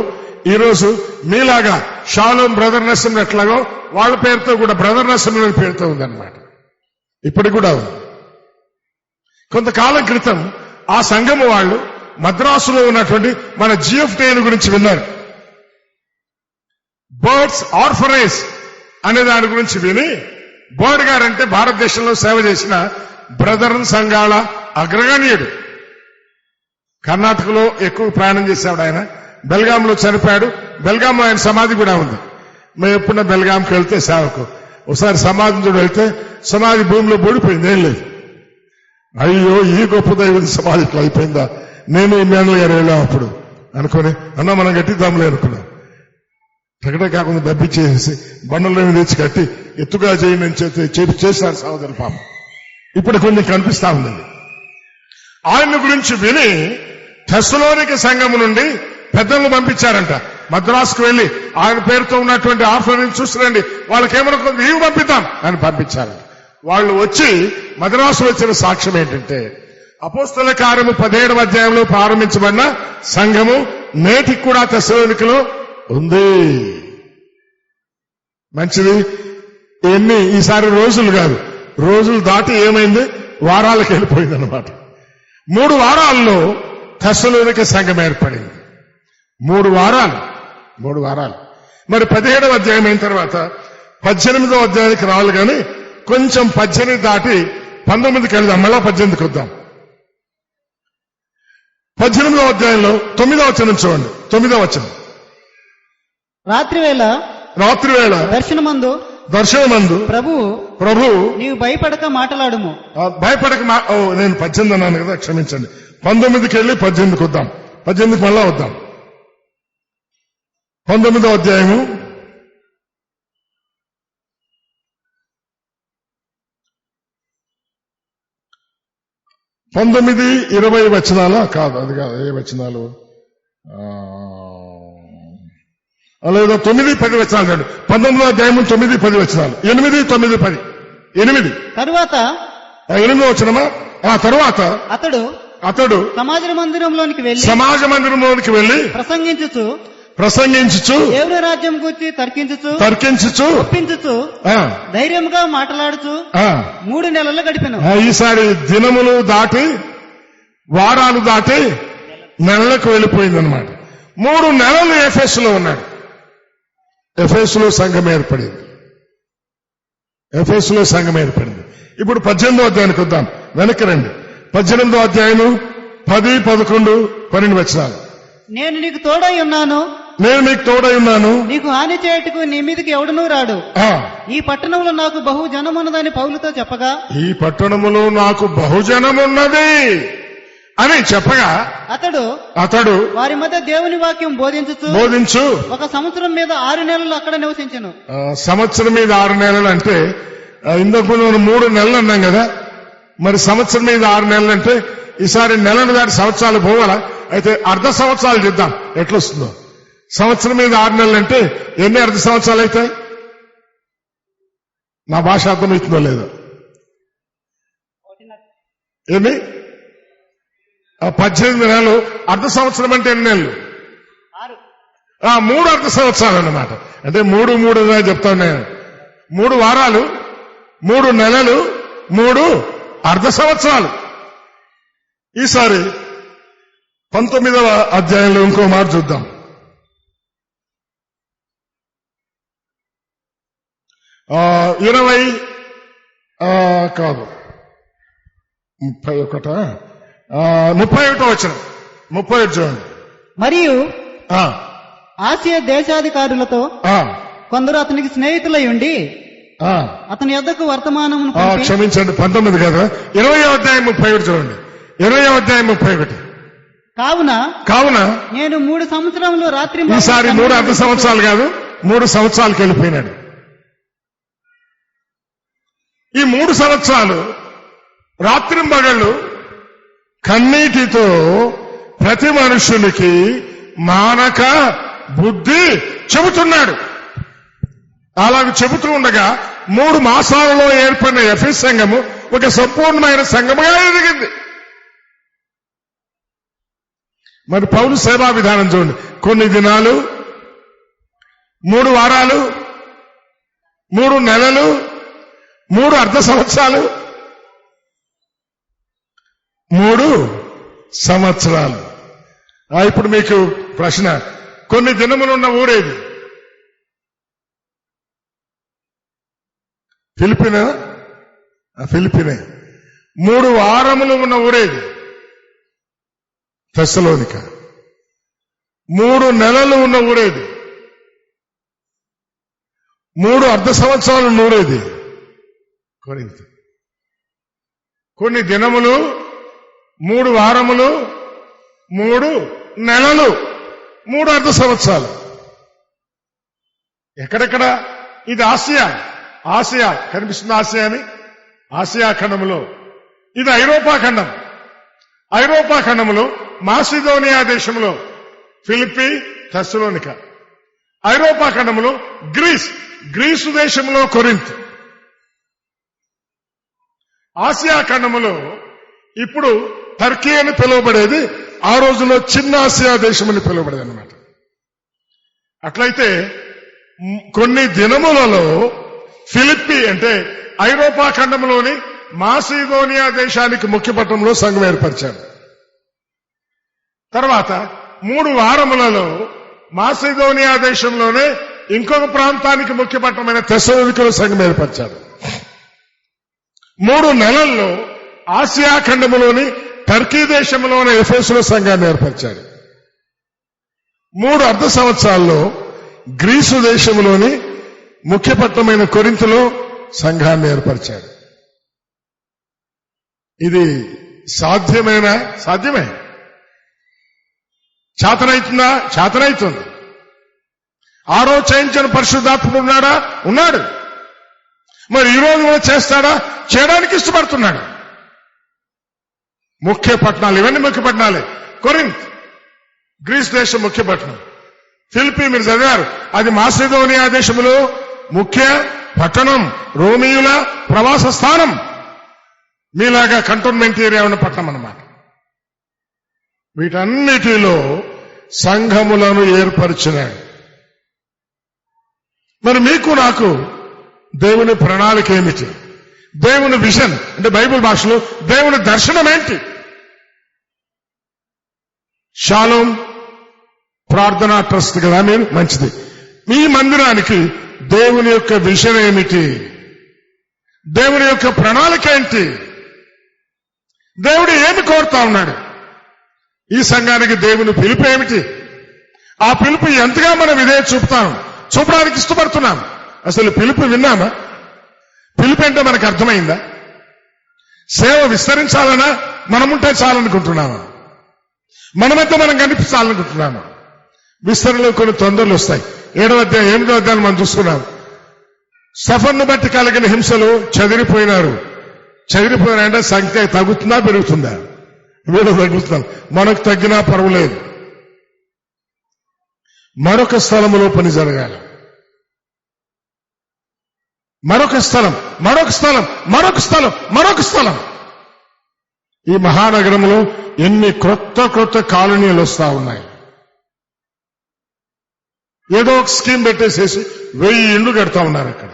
ఈరోజు మీలాగా షాలోమ్ బ్రదర్ నర్సింహ్ ఎట్లాగో వాళ్ళ పేరుతో కూడా బ్రదర్ నర్సింహ్ పేరుతో ఉందన్నమాట. ఇప్పటికి కూడా ఉంది. కొంతకాలం క్రితం ఆ సంఘము వాళ్ళు మద్రాసులో ఉన్నటువంటి మన జిఎఫ్టీ గురించి విన్నారు. బర్డ్స్ ఆర్ఫనేజ్ అనే దాని గురించి విని, బర్డ్ గారంటే భారతదేశంలో సేవ చేసిన బ్రదర్ సంఘాల అగ్రగణ్యుడు. కర్ణాటకలో ఎక్కువ ప్రయాణం చేసేవాడు ఆయన. బెల్గాంలో చనిపోయాడు. బెల్గాంలో ఆయన సమాధి కూడా ఉంది. మేము ఎప్పుడన్నా బెల్గాంకి వెళ్తే సేవకు ఒకసారి సమాధిని చూడ వెళ్తే సమాధి భూమిలో బూడిపోయింది. ఏం లేదు. అయ్యో ఈ గొప్ప దైవం సమాధి ఇట్లా అయిపోయిందా, నేను ఇమ్మానుయల్ గారు వెళ్ళాం అప్పుడు అనుకుని అన్నా మనం కట్టిద్దాంలే అనుకున్నాం. ప్రకటన కాకుండా దబ్బిచ్చేసి బండల్లో తెచ్చి కట్టి ఎత్తుగా చేయండి అని చెప్పి చేశారు సహోదరు పాపం. ఇప్పుడు కొన్ని కనిపిస్తా ఉందండి. ఆయన గురించి విని తెస్సలోనిక సంఘము నుండి పెద్దలను పంపించారంట. మద్రాసుకు వెళ్లి ఆయన పేరుతో ఉన్నటువంటి ఆఫర్ని చూసిరండి, వాళ్ళకేమనుకో నీవు పంపిద్దాం అని పంపించారు. వాళ్ళు వచ్చి మద్రాసు వచ్చిన సాక్ష్యం ఏంటంటే అపోస్తల కార్యము 17వ అధ్యాయంలో ప్రారంభించబడిన సంఘము నేటికి కూడా తెస్సలోనికలో ఉంది. మంచిది. ఎన్ని ఈసారి రోజులు కాదు, రోజులు దాటి ఏమైంది, వారాలకు వెళ్ళిపోయింది అనమాట. 3 వారాల్లో తెస్సలోనిక సంఘం ఏర్పడింది. 3 వారాలు. మరి 17వ అధ్యాయం అయిన తర్వాత 18వ అధ్యాయానికి రావాలి కానీ కొంచెం 18 దాటి 19కి వెళ్దాం. మళ్ళా 18కి వద్దాం. 18వ అధ్యాయంలో 9వ వచనం చూడండి. 9వ వచనం. రాత్రివేళ దర్శనమందు ప్రభు నీవు భయపడక మాట్లాడుము. నేను 18 అన్నాను కదా, క్షమించండి. 19కి వెళ్ళి 18కి వద్దాం. 18కి మళ్ళా వద్దాం. 19వ అధ్యాయము 19-20 వచనాలా? కాదు, అది కాదు. ఏ వచనాలు? లేదా 9-10 వచనాలు. 19వ అధ్యాయము 9-10 వచనాలు. 8, 9, 10. 8 తరువాత 8వ వచనమా? తరువాత అతడు సమాజ మందిరంలోనికి వెళ్లి ప్రసంగించుచు దేవుని రాజ్యం గురించి తర్కించుచు ఒప్పించుచు ధైర్యంగా మాట్లాడుచు 3 నెలలు గడిపాను. ఈసారి దినములు దాటి వారాలు దాటి నెలలకు వెళ్ళిపోయిందనమాట. 3 నెలలు ఎఫెసులో ఉన్నాడు. ఎఫెసులో సంఘం ఏర్పడింది. ఇప్పుడు 18వ అధ్యాయానికి వద్దాం. వెనక్కి రండి. 18వ అధ్యాయం 10, 11, 12 వచనాలు. నేను నీకు తోడై ఉన్నాను, నీకు హాని చేయటకు నీ మీదకి ఎవడనూ రాడు. ఈ పట్టణంలో నాకు బహుజనమున్నదని పౌలుతో చెప్పగా, ఈ పట్టణములో నాకు బహుజనమున్నది అని చెప్పగా అతడు వారి మధ్య దేవుని వాక్యం బోధించు 1 సంవత్సరం మీద 6 నెలలు అక్కడ నివసించను. సంవత్సరం మీద 6 నెలలు అంటే ఇంతకు ముందు మనం 3 నెలలు అన్నాం కదా. మరి సంవత్సరం మీద 6 నెలలు అంటే ఈసారి నెలను దాటి సంవత్సరాలు పోవాలా? అయితే అర్ధ సంవత్సరాలు చేద్దాం, ఎట్లొస్తుందో. సంవత్సరం మీద 6 నెలలు అంటే ఎన్ని అర్ధ సంవత్సరాలు అవుతాయి? నా భాష అర్థమవుతుందో లేదో. ఏమి 18 నెలలు అర్ధ సంవత్సరం అంటే ఎన్ని నెలలు? 3 అర్ధ సంవత్సరాలు అన్నమాట. అంటే 3 చెప్తాను నేను. 3 వారాలు, 3 నెలలు, 3 అర్ధ సంవత్సరాలు. ఈసారి 19వ అధ్యాయంలో ఇంకో మాట చూద్దాం. 20 కాదు 31 వచనం 31 చూడండి. మరియు ఆ, ఆసియా దేశాధికారులతో ఆ, కొందరు అతనికి స్నేహితులై ఉండి ఆ. అతని యొద్దకు వర్తమానమును ఆ, పంపి, క్షమించండి 19 కదా, 20వ అధ్యాయం 31 చూడండి. 20వ అధ్యాయం 31. కావున నేను 3 సంవత్సరములు రాత్రి ఈసారి 3 అర్ధ సంవత్సరాలు కాదు, 3 సంవత్సరాలకు వెళ్ళిపోయినాడు. ఈ 3 సంవత్సరాలు రాత్రింబగళ్ళు కన్నీటితో ప్రతి మనుషునికి మానక బుద్ధి చెబుతున్నాడు. అలాగ చెబుతూ ఉండగా 3 మాసాలలో ఏర్పడిన ఎఫెసు సంఘము ఒక సంపూర్ణమైన సంఘముగా ఎదిగింది. మరి పౌలు సేవా విధానం చూడండి. కొన్ని దినాలు, 3 వారాలు, 3 నెలలు, 3 అర్ధ సంవత్సరాలు, 3 సంవత్సరాలు. ఇప్పుడు మీకు ప్రశ్న, కొన్ని దినములున్న ఊరేది? ఫిలిపినే. 3 వారములు ఉన్న ఊరేది? తెస్సలోనిక. 3 నెలలు ఉన్న ఊరేది? 3 అర్ధ సంవత్సరాలు ఊరేది? కొరింథు. కొన్ని దినములు, 3 వారములు, 3 నెలలు, 3 అర్ధ సంవత్సరాలు. ఎక్కడెక్కడ? ఇది ఆసియా కనిపిస్తుంది. ఆసియా అని, ఆసియా ఖండములో. ఇది ఐరోపా ఖండం. ఐరోపా ఖండములో మాసిదోనియా దేశంలో ఫిలిప్పి, తెస్సలోనిక. ఐరోపా ఖండములో గ్రీసు దేశంలో కొరింథు. ఆసియా ఖండములో ఇప్పుడు టర్కీ అని పిలువబడేది, ఆ రోజుల్లో చిన్న ఆసియా దేశం అని పిలువబడేది అన్నమాట. అట్లయితే కొన్ని దినములలో ఫిలిప్పి అంటే ఐరోపా ఖండంలోని మాసిదోనియా దేశానికి ముఖ్య పట్టణంలో సంఘం ఏర్పరిచాడు. తర్వాత 3 వారములలో మాసిదోనియా దేశంలోనే ఇంకొక ప్రాంతానికి ముఖ్య పట్టణమైన తెస్సలోనికలో సంఘం ఏర్పరిచాడు. 3 నెలల్లో ఆసియా ఖండములోని టర్కీ దేశంలోని ఎఫెసులో సంఘాన్ని ఏర్పరిచాడు. 3 అర్ధ సంవత్సరాల్లో గ్రీసు దేశంలోని ముఖ్య పట్టణమైన కొరింథులో సంఘాన్ని ఏర్పరిచాడు. ఇది సాధ్యమే. చేతనైతుందా? చేతనైతుంది. ఆ రోజు చేయించిన పరిశుద్ధాత్ముడు ఉన్నాడు. మరి ఈ రోజు కూడా చేస్తాడా? చేయడానికి ఇష్టపడుతున్నాడు. ముఖ్య పట్టణాలు, ఇవన్నీ ముఖ్య పట్టణాలే. కొరింథ్ గ్రీస్ దేశం ముఖ్య పట్టణం. ఫిలిప్పి మీరు చదివారు, అది మాసిదోనియా దేశంలో ముఖ్య పట్టణం, రోమియుల ప్రవాస స్థానం. మీలాగా కంటోన్మెంట్ ఏరియా ఉన్న పట్టణం అన్నమాట. వీటన్నిటిలో సంఘములను ఏర్పరిచినాడు. మరి మీకు నాకు దేవుని ప్రణాళిక ఏమిటి? దేవుని విజన్ అంటే బైబిల్ భాషలో దేవుని దర్శనం ఏంటి? షాలోమ్ ప్రార్థనా ట్రస్ట్ కదా మీరు, మంచిది. మీ మందిరానికి దేవుని యొక్క విజన్ ఏమిటి? దేవుని యొక్క ప్రణాళిక ఏంటి? దేవుడు ఏమి కోరుతా ఉన్నాడు? ఈ సంఘానికి దేవుని పిలుపు ఏమిటి? ఆ పిలుపు ఎంతగా మనం ఇదే చూపడానికి ఇష్టపడుతున్నాం. అసలు పిలుపు విన్నామా? పిలుపు అంటే మనకు అర్థమైందా? సేవ విస్తరించాలనా మనముంటే చాలనుకుంటున్నామా? మనమైతే మనం కనిపించాలనుకుంటున్నామా? విస్తరణలో కొన్ని తొందరలు వస్తాయి. 7వ అధ్యాయం 8వ అధ్యాయం మనం చూసుకున్నాం. స్టెఫన్ను బట్టి కలిగిన హింసలు చెదిరిపోయినాయంటే సంఖ్య తగ్గుతుందా పెరుగుతుందా? వీళ్ళు తగ్గుతున్నాం. మనకు తగ్గినా పర్వాలేదు. మరొక స్థలంలో పని జరగాలి. మరొక స్థలం. ఈ మహానగరంలో ఎన్ని కొత్త కాలనీలు వస్తా ఉన్నాయి. ఏదో ఒక స్కీమ్ పెట్టేసేసి 1000 ఇళ్లు కడతా ఉన్నారు అక్కడ.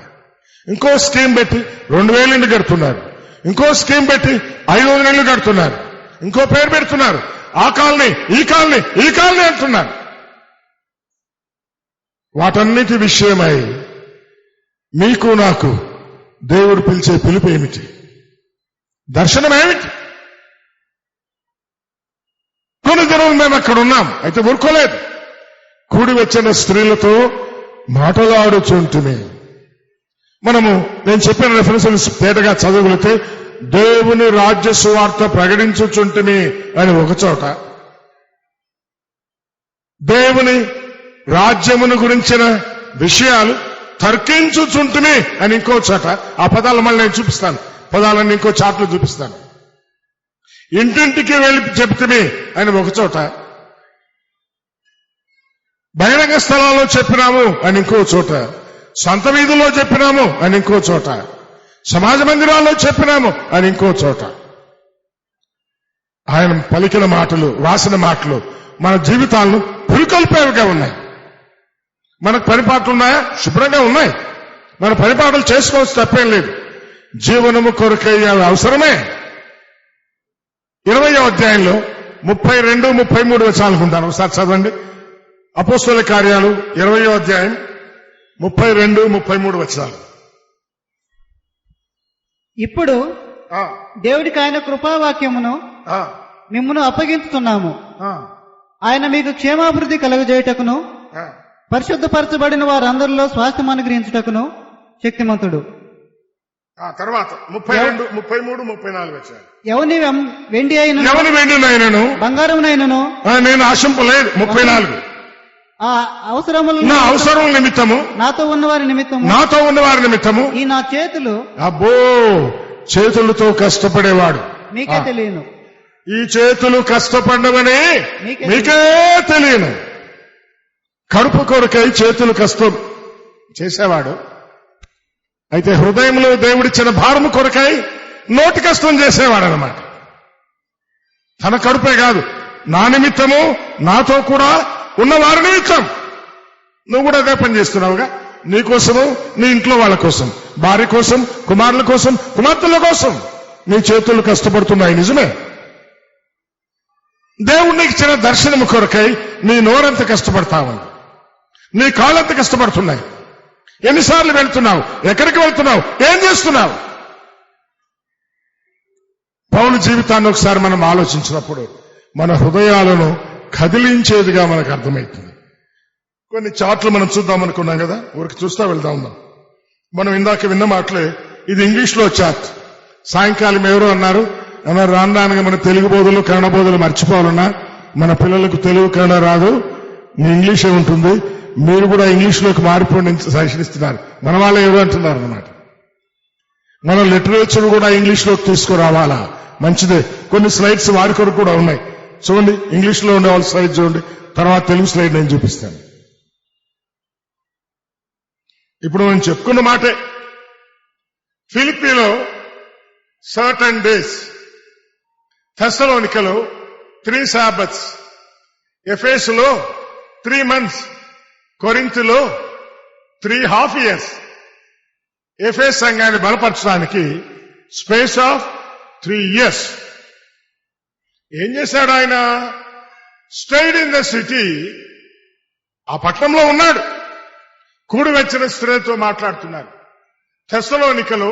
ఇంకో స్కీమ్ పెట్టి 2000 ఇళ్లు కడుతున్నారు. ఇంకో స్కీమ్ పెట్టి 500 ఇళ్లు కడుతున్నారు. ఇంకో పేరు పెడుతున్నారు. ఆ కాలనీ, ఈ కాలనీ అంటున్నారు. వాటన్నిటి విషయమై మీకు నాకు దేవుడు పిలిచే పిలుపు ఏమిటి? దర్శనం ఏమిటి? కొన్ని దినం మేము అక్కడ ఉన్నాం, అయితే ఊరుకోలేదు. కూడి వచ్చిన స్త్రీలతో మాటలాడుచుంటుమే. మనము నేను చెప్పిన రెఫరెన్సెస్ తేటగా చదవగలిగితే దేవుని రాజ్య సువార్త ప్రకటించుచుంటుమే అని ఒక చోట, దేవుని రాజ్యమును గురించిన విషయాలు తర్కించుచుంటుమే అని ఇంకో చోట. ఆ పదాలు మళ్ళీ నేను చూపిస్తాను, పదాలన్నీ ఇంకో చాట్లు చూపిస్తాను. ఇంటింటికి వెళ్ళి చెప్తుమే అని ఒక చోట, బహిరంగ స్థలాల్లో చెప్పినాము అని ఇంకో చోట, సొంత వీధుల్లో చెప్పినాము అని ఇంకో చోట, సమాజ మందిరాల్లో చెప్పినాము అని ఇంకో చోట. ఆయన పలికిన మాటలు, రాసిన మాటలు మన జీవితాలను పురికొల్పేవిగా ఉన్నాయి. మనకు పరిపాట్లు ఉన్నాయా? శుభ్రంగా ఉన్నాయి. మన పరిపాటలు చేసుకోవచ్చు, తప్పేం లేదు. జీవనము కొరకై అవి అవసరమే. 20వ అధ్యాయంలో 32, 33 వచనాలు ఉంటాను, ఒకసారి చదవండి. అపోస్తలుల కార్యాలు 20వ అధ్యాయం 32, 33 వచనాలు. ఇప్పుడు దేవుడికి ఆయన కృపావాక్యమును మిమ్మును అప్పగించుతున్నాము. ఆయన మీకు క్షేమాభివృద్ధి కలుగజేయుటకును పరిశుద్ధపరచబడిన వారందరిలో స్వాస్థ్యం అనుగ్రహించుటకును శక్తిమంతుడు. తర్వాత 32, 33, 34 వచ్చారు. ఎవని వెండి అయినను బంగారమునైనను నేను ఆశింపలేదు. 34 ఆ అవసరములు నా అవసరం నిమిత్తము నాతో ఉన్నవారి నిమిత్తము ఈ నా చేతులు, అబ్బో చేతులతో కష్టపడేవాడు మీకే తెలియను. ఈ చేతులు కష్టపడ్డవని మీకే తెలియను. కడుపు కొరకై చేతులు కష్టం చేసేవాడు. అయితే హృదయంలో దేవుడిచ్చిన భారము కొరకై నోటి కష్టం చేసేవాడు అన్నమాట. తన కడుపే కాదు, నా నిమిత్తము, నాతో కూడా ఉన్న వారి నిమిత్తం. నువ్వు కూడా అదే పని చేస్తున్నావుగా. నీ కోసము, నీ ఇంట్లో వాళ్ళ కోసం, భార్య కోసం, కుమారుల కోసం, కుమార్తెల కోసం నీ చేతులు కష్టపడుతున్నాయి, నిజమే. దేవుడికి ఇచ్చిన దర్శనము కొరకై నీ నోరంత కష్టపడతావు, నీ కాళ్ళంత కష్టపడుతున్నాయి. ఎన్నిసార్లు వెళ్తున్నావు? ఎక్కడికి వెళ్తున్నావు? ఏం చేస్తున్నావు? పౌలు జీవితాన్ని ఒకసారి మనం ఆలోచించినప్పుడు మన హృదయాలను కదిలించేదిగా మనకు అర్థమవుతుంది. కొన్ని చాట్లు మనం చూద్దాం అనుకున్నాం కదా, ఊరికి చూస్తా వెళ్దాం. మనం ఇందాక విన్న మాటలే, ఇది ఇంగ్లీష్ లో చాట్. సాయంకాలం ఎవరో అన్నారు రాను మన తెలుగు బోధలు, కన్నడ బోధలు మర్చిపోవాలన్నా మన పిల్లలకు తెలుగు కన్నడ రాదు, మీ ఇంగ్లీషే ఉంటుంది, మీరు కూడా ఇంగ్లీష్ లోకి మారిపోండి సజెషన్ ఇస్తున్నారు. మన వాళ్ళు ఎవరు అంటున్నారు అన్నమాట. మన లిటరేచర్ కూడా ఇంగ్లీష్ లోకి తీసుకురావాలా? మంచిదే. కొన్ని స్లైడ్స్ వారి కొరకు కూడా ఉన్నాయి, చూడండి. ఇంగ్లీష్ లో ఉండే వాళ్ళ స్లైడ్ చూడండి, తర్వాత తెలుగు స్లైడ్ నేను చూపిస్తాను. ఇప్పుడు మనం చెప్పుకున్న మాటే. ఫిలిప్పీలో సర్టన్ డేస్, థెస్సలోనికలో 3 సాబత్స్, ఎఫెసులో 3 months, కొరింథులో 3.5 years. ఎఫెస్ సంఘాన్ని బలపరచడానికి స్పేస్ ఆఫ్ 3 years. ఏం చేశాడు ఆయన? స్టేడ్ ఇన్ ద సిటీ, ఆ పట్టణంలో ఉన్నాడు. కూడి వచ్చిన స్త్రీలతో మాట్లాడుతున్నాడు. థెస్సలోనికలో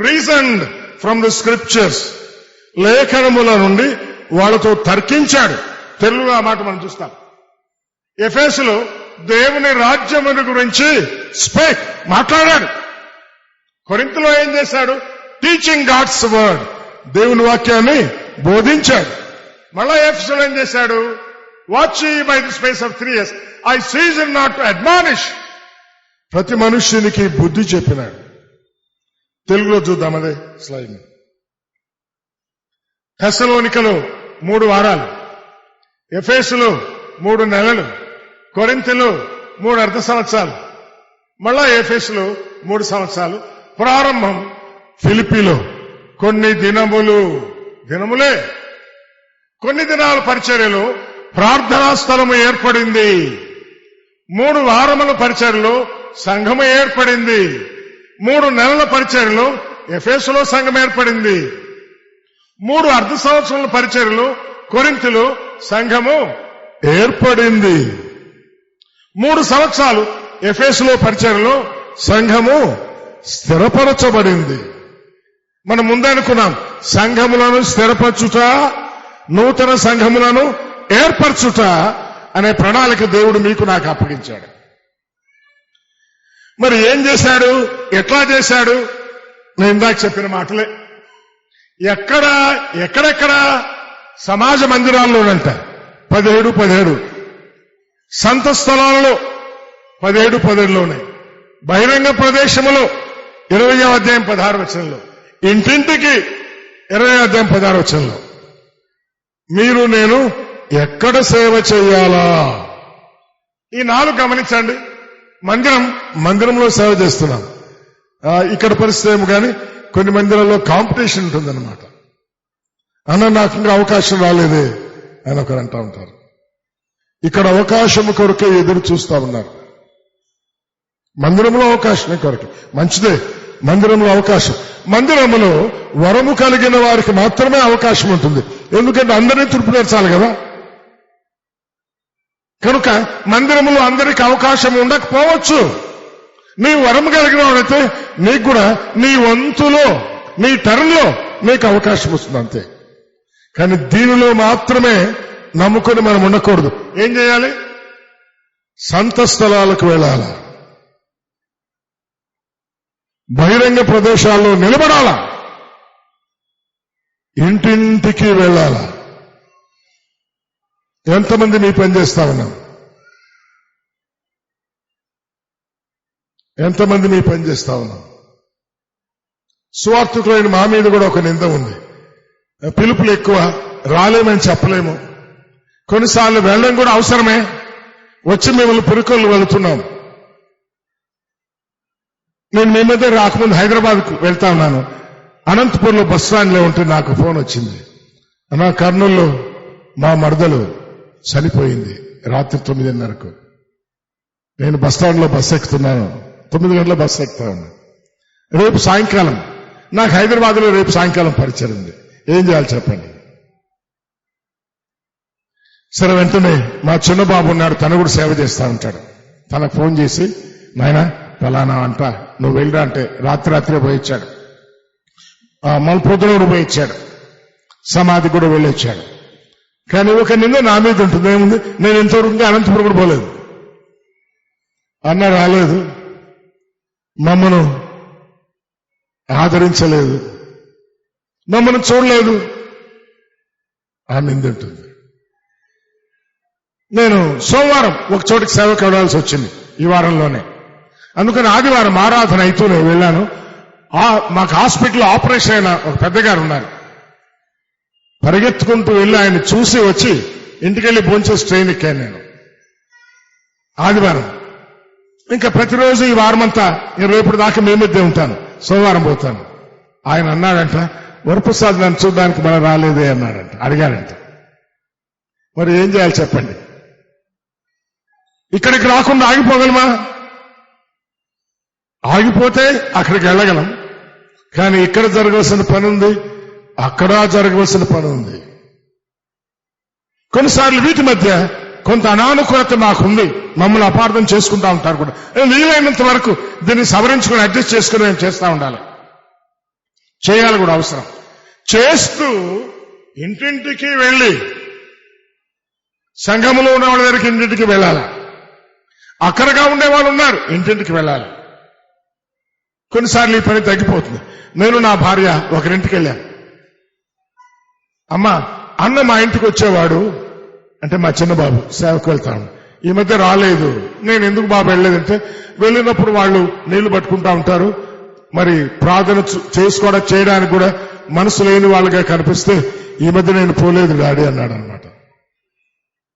రీజన్డ్ ఫ్రమ్ ద స్క్రిప్చర్స్, లేఖనముల నుండి వాళ్ళతో తర్కించాడు. తెలుగులో ఆ మాట మనం చూస్తాం. ఎఫెసులో దేవుని రాజ్యమును గురించి మాట్లాడాడు. కొరింథులో ఏం చేశాడు? టీచింగ్ గాడ్స్ వర్డ్, దేవుని వాక్యాన్ని బోధించాడు. మళ్ళా ఎఫెసులో ఏం చేశాడు? Watch by the space of 3 years, I season not to admonish. ప్రతి మనుష్యునికి బుద్ధి చెప్పినాడు. తెలుగులో చూద్దాం అదే స్లైడ్. థెస్సలోనికలో 3 వారాలు, ఎఫెసులో 3 నెలలు, కొరింథులో 3 అర్ధ సంవత్సరాలు, మళ్ళా ఎఫెసులో 3 సంవత్సరాలు. ప్రారంభం ఫిలిప్పీలో కొన్ని దినములే, కొన్ని దినాల పరిచర్యలో ప్రార్థనా స్థలము ఏర్పడింది. 3 వారముల పరిచర్యలో సంఘము ఏర్పడింది. 3 నెలల పరిచర్యలో ఎఫెసులో సంఘం ఏర్పడింది. 3 అర్ధ సంవత్సరాల పరిచర్యలో కొరింథులో సంఘము ఏర్పడింది. 3 సంవత్సరాలు ఎఫెసులో పరిచర్యలో సంఘము స్థిరపరచబడింది. మనం ముందే అనుకున్నాం, సంఘములను స్థిరపరచుట, నూతన సంఘములను ఏర్పరచుట అనే ప్రణాళిక దేవుడు మీకు నాకు అప్పగించాడు. మరి ఏం చేశాడు, ఎట్లా చేశాడు? నేను ఇందాక చెప్పిన మాటలే. ఎక్కడెక్కడ సమాజ మందిరాల్లోనంట 17 సంత స్థలాలలో 17 బహిరంగ ప్రదేశములో 20వ అధ్యాయం 16వ వచనంలో, ఇంటింటికి 20వ అధ్యాయం 16వ వచనంలో, మీరు నేను ఎక్కడ సేవ చేయాలా? ఈ 4 గమనించండి. మందిరంలో సేవ చేస్తున్నాం. ఇక్కడ పరిస్థితి ఏమో కానీ కొన్ని మందిరాల్లో కాంపిటీషన్ ఉంటుందన్నమాట. అన్న నాకు ఇంకా అవకాశం రాలేదే అని ఒకరు అంటూ ఉంటారు. ఇక్కడ అవకాశం కొరకే ఎదురు చూస్తా ఉన్నారు. మందిరంలో అవకాశమే కొరకే, మంచిదే. మందిరంలో అవకాశం, మందిరంలో వరము కలిగిన వారికి మాత్రమే అవకాశం ఉంటుంది. ఎందుకంటే అందరినీ తృప్తిపరచాలి కదా. కనుక మందిరంలో అందరికీ అవకాశం ఉండకపోవచ్చు. నీ వరం కలిగిన వాడైతే నీకు కూడా నీ వంతులో, నీ టర్న్లో నీకు అవకాశం వస్తుంది అంతే. కానీ దీనిలో మాత్రమే నమ్ముకొని మనం ఉండకూడదు. ఏం చేయాలి? సంత స్థలాలకు వెళ్ళాలా, బహిరంగ ప్రదేశాల్లో నిలబడాలా, ఇంటింటికి వెళ్ళాలా. ఎంతమంది మీ పని చేస్తా ఉన్నాం? ఎంతమంది మీ పని చేస్తా ఉన్నాం? స్వార్థకులైన మా మీద కూడా ఒక నింద ఉంది. పిలుపులు ఎక్కువ, రాలేమని చెప్పలేము. కొన్నిసార్లు వెళ్ళడం కూడా అవసరమే. వచ్చి మిమ్మల్ని పురుకొల్లు వెళుతున్నాం. నేను మీ మధ్య రాకముందు హైదరాబాద్కు వెళ్తా ఉన్నాను. అనంతపూర్లో బస్ స్టాండ్లో ఉంటే నాకు ఫోన్ వచ్చింది. అన్నా, కర్నూలులో మా మరదలు చనిపోయింది రాత్రి 9:30కు. నేను బస్ స్టాండ్లో బస్సు ఎక్కుతున్నాను. 9 గంటల బస్సు ఎక్కుతా ఉన్నాను. రేపు సాయంకాలం నాకు హైదరాబాద్లో రేపు సాయంకాలం పరిచయం ఉంది. ఏం చేయాలి చెప్పండి? సరే, వెంటనే మా చిన్న బాబు ఉన్నాడు, తను కూడా సేవ చేస్తా ఉంటాడు. తనకు ఫోన్ చేసి, నాయనా ఫలానా అంట, నువ్వు వెళ్ళరా అంటే రాత్రే పోయిచ్చాడు. మళ్ళీ పొద్దున కూడా పోయిచ్చాడు. సమాధి కూడా వెళ్ళొచ్చాడు. కానీ ఒక నింద నా మీద ఉంటుంది. ఏముంది? నేను ఇంతవరకు అనంతపురం కూడా పోలేదు. అన్న రాలేదు, మమ్మను ఆదరించలేదు, మమ్మల్ని చూడలేదు, ఆ నింద ఉంటుంది. నేను సోమవారం ఒక చోటికి సేవకు వెళ్ళాల్సి వచ్చింది ఈ వారంలోనే. అందుకని ఆదివారం ఆరాధన అయితూనే వెళ్ళాను. మాకు హాస్పిటల్లో ఆపరేషన్ అయిన ఒక పెద్దగారు ఉన్నారు. పరిగెత్తుకుంటూ వెళ్ళి ఆయన చూసి వచ్చి ఇంటికెళ్ళి భోంచేసి ట్రైన్ ఎక్కాను నేను ఆదివారం. ఇంకా ప్రతిరోజు ఈ వారమంతా రేపు దాకా మీ మధ్య ఉంటాను, సోమవారం పోతాను. ఆయన అన్నాడంట, వరప్రసాద్ నన్ను చూడడానికి మనం రాలేదే అన్నాడంట, అడిగాడంట. మరి ఏం చేయాలి చెప్పండి? ఇక్కడికి రాకుండా ఆగిపోగలమా? ఆగిపోతే అక్కడికి వెళ్ళగలం. కానీ ఇక్కడ జరగవలసిన పని ఉంది, అక్కడ జరగవలసిన పని ఉంది. కొన్నిసార్లు వీటి మధ్య కొంత అనానుకూలత మాకుంది, మమ్మల్ని అపార్థం చేసుకుంటా ఉంటారు కూడా. వీలైనంత వరకు దీన్ని సవరించుకుని అడ్జస్ట్ చేసుకుని మేము చేస్తూ ఉండాలి, చేయాలి కూడా అవసరం. చేస్తూ ఇంటింటికి వెళ్ళి సంఘములో ఉన్న వాళ్ళ దగ్గరికి ఇంటింటికి వెళ్ళాలి. అక్కడగా ఉండేవాళ్ళు ఉన్నారు, ఇంటింటికి వెళ్ళాలి. కొన్నిసార్లు ఈ పని తగ్గిపోతుంది. నేను నా భార్య ఒకరింటికి వెళ్ళాను. అమ్మా, అన్న మా ఇంటికి వచ్చేవాడు అంటే మా చిన్న బాబు సేవకు వెళ్తాను, ఈ మధ్య రాలేదు. నేను ఎందుకు బాబు వెళ్ళలేదంటే, వెళ్ళినప్పుడు వాళ్ళు నీళ్లు పట్టుకుంటా ఉంటారు, మరి ప్రార్థన చేయడానికి కూడా మనసు లేని వాళ్ళుగా కనిపిస్తే ఈ మధ్య నేను పోలేదు డాడీ అన్నాడు అనమాట.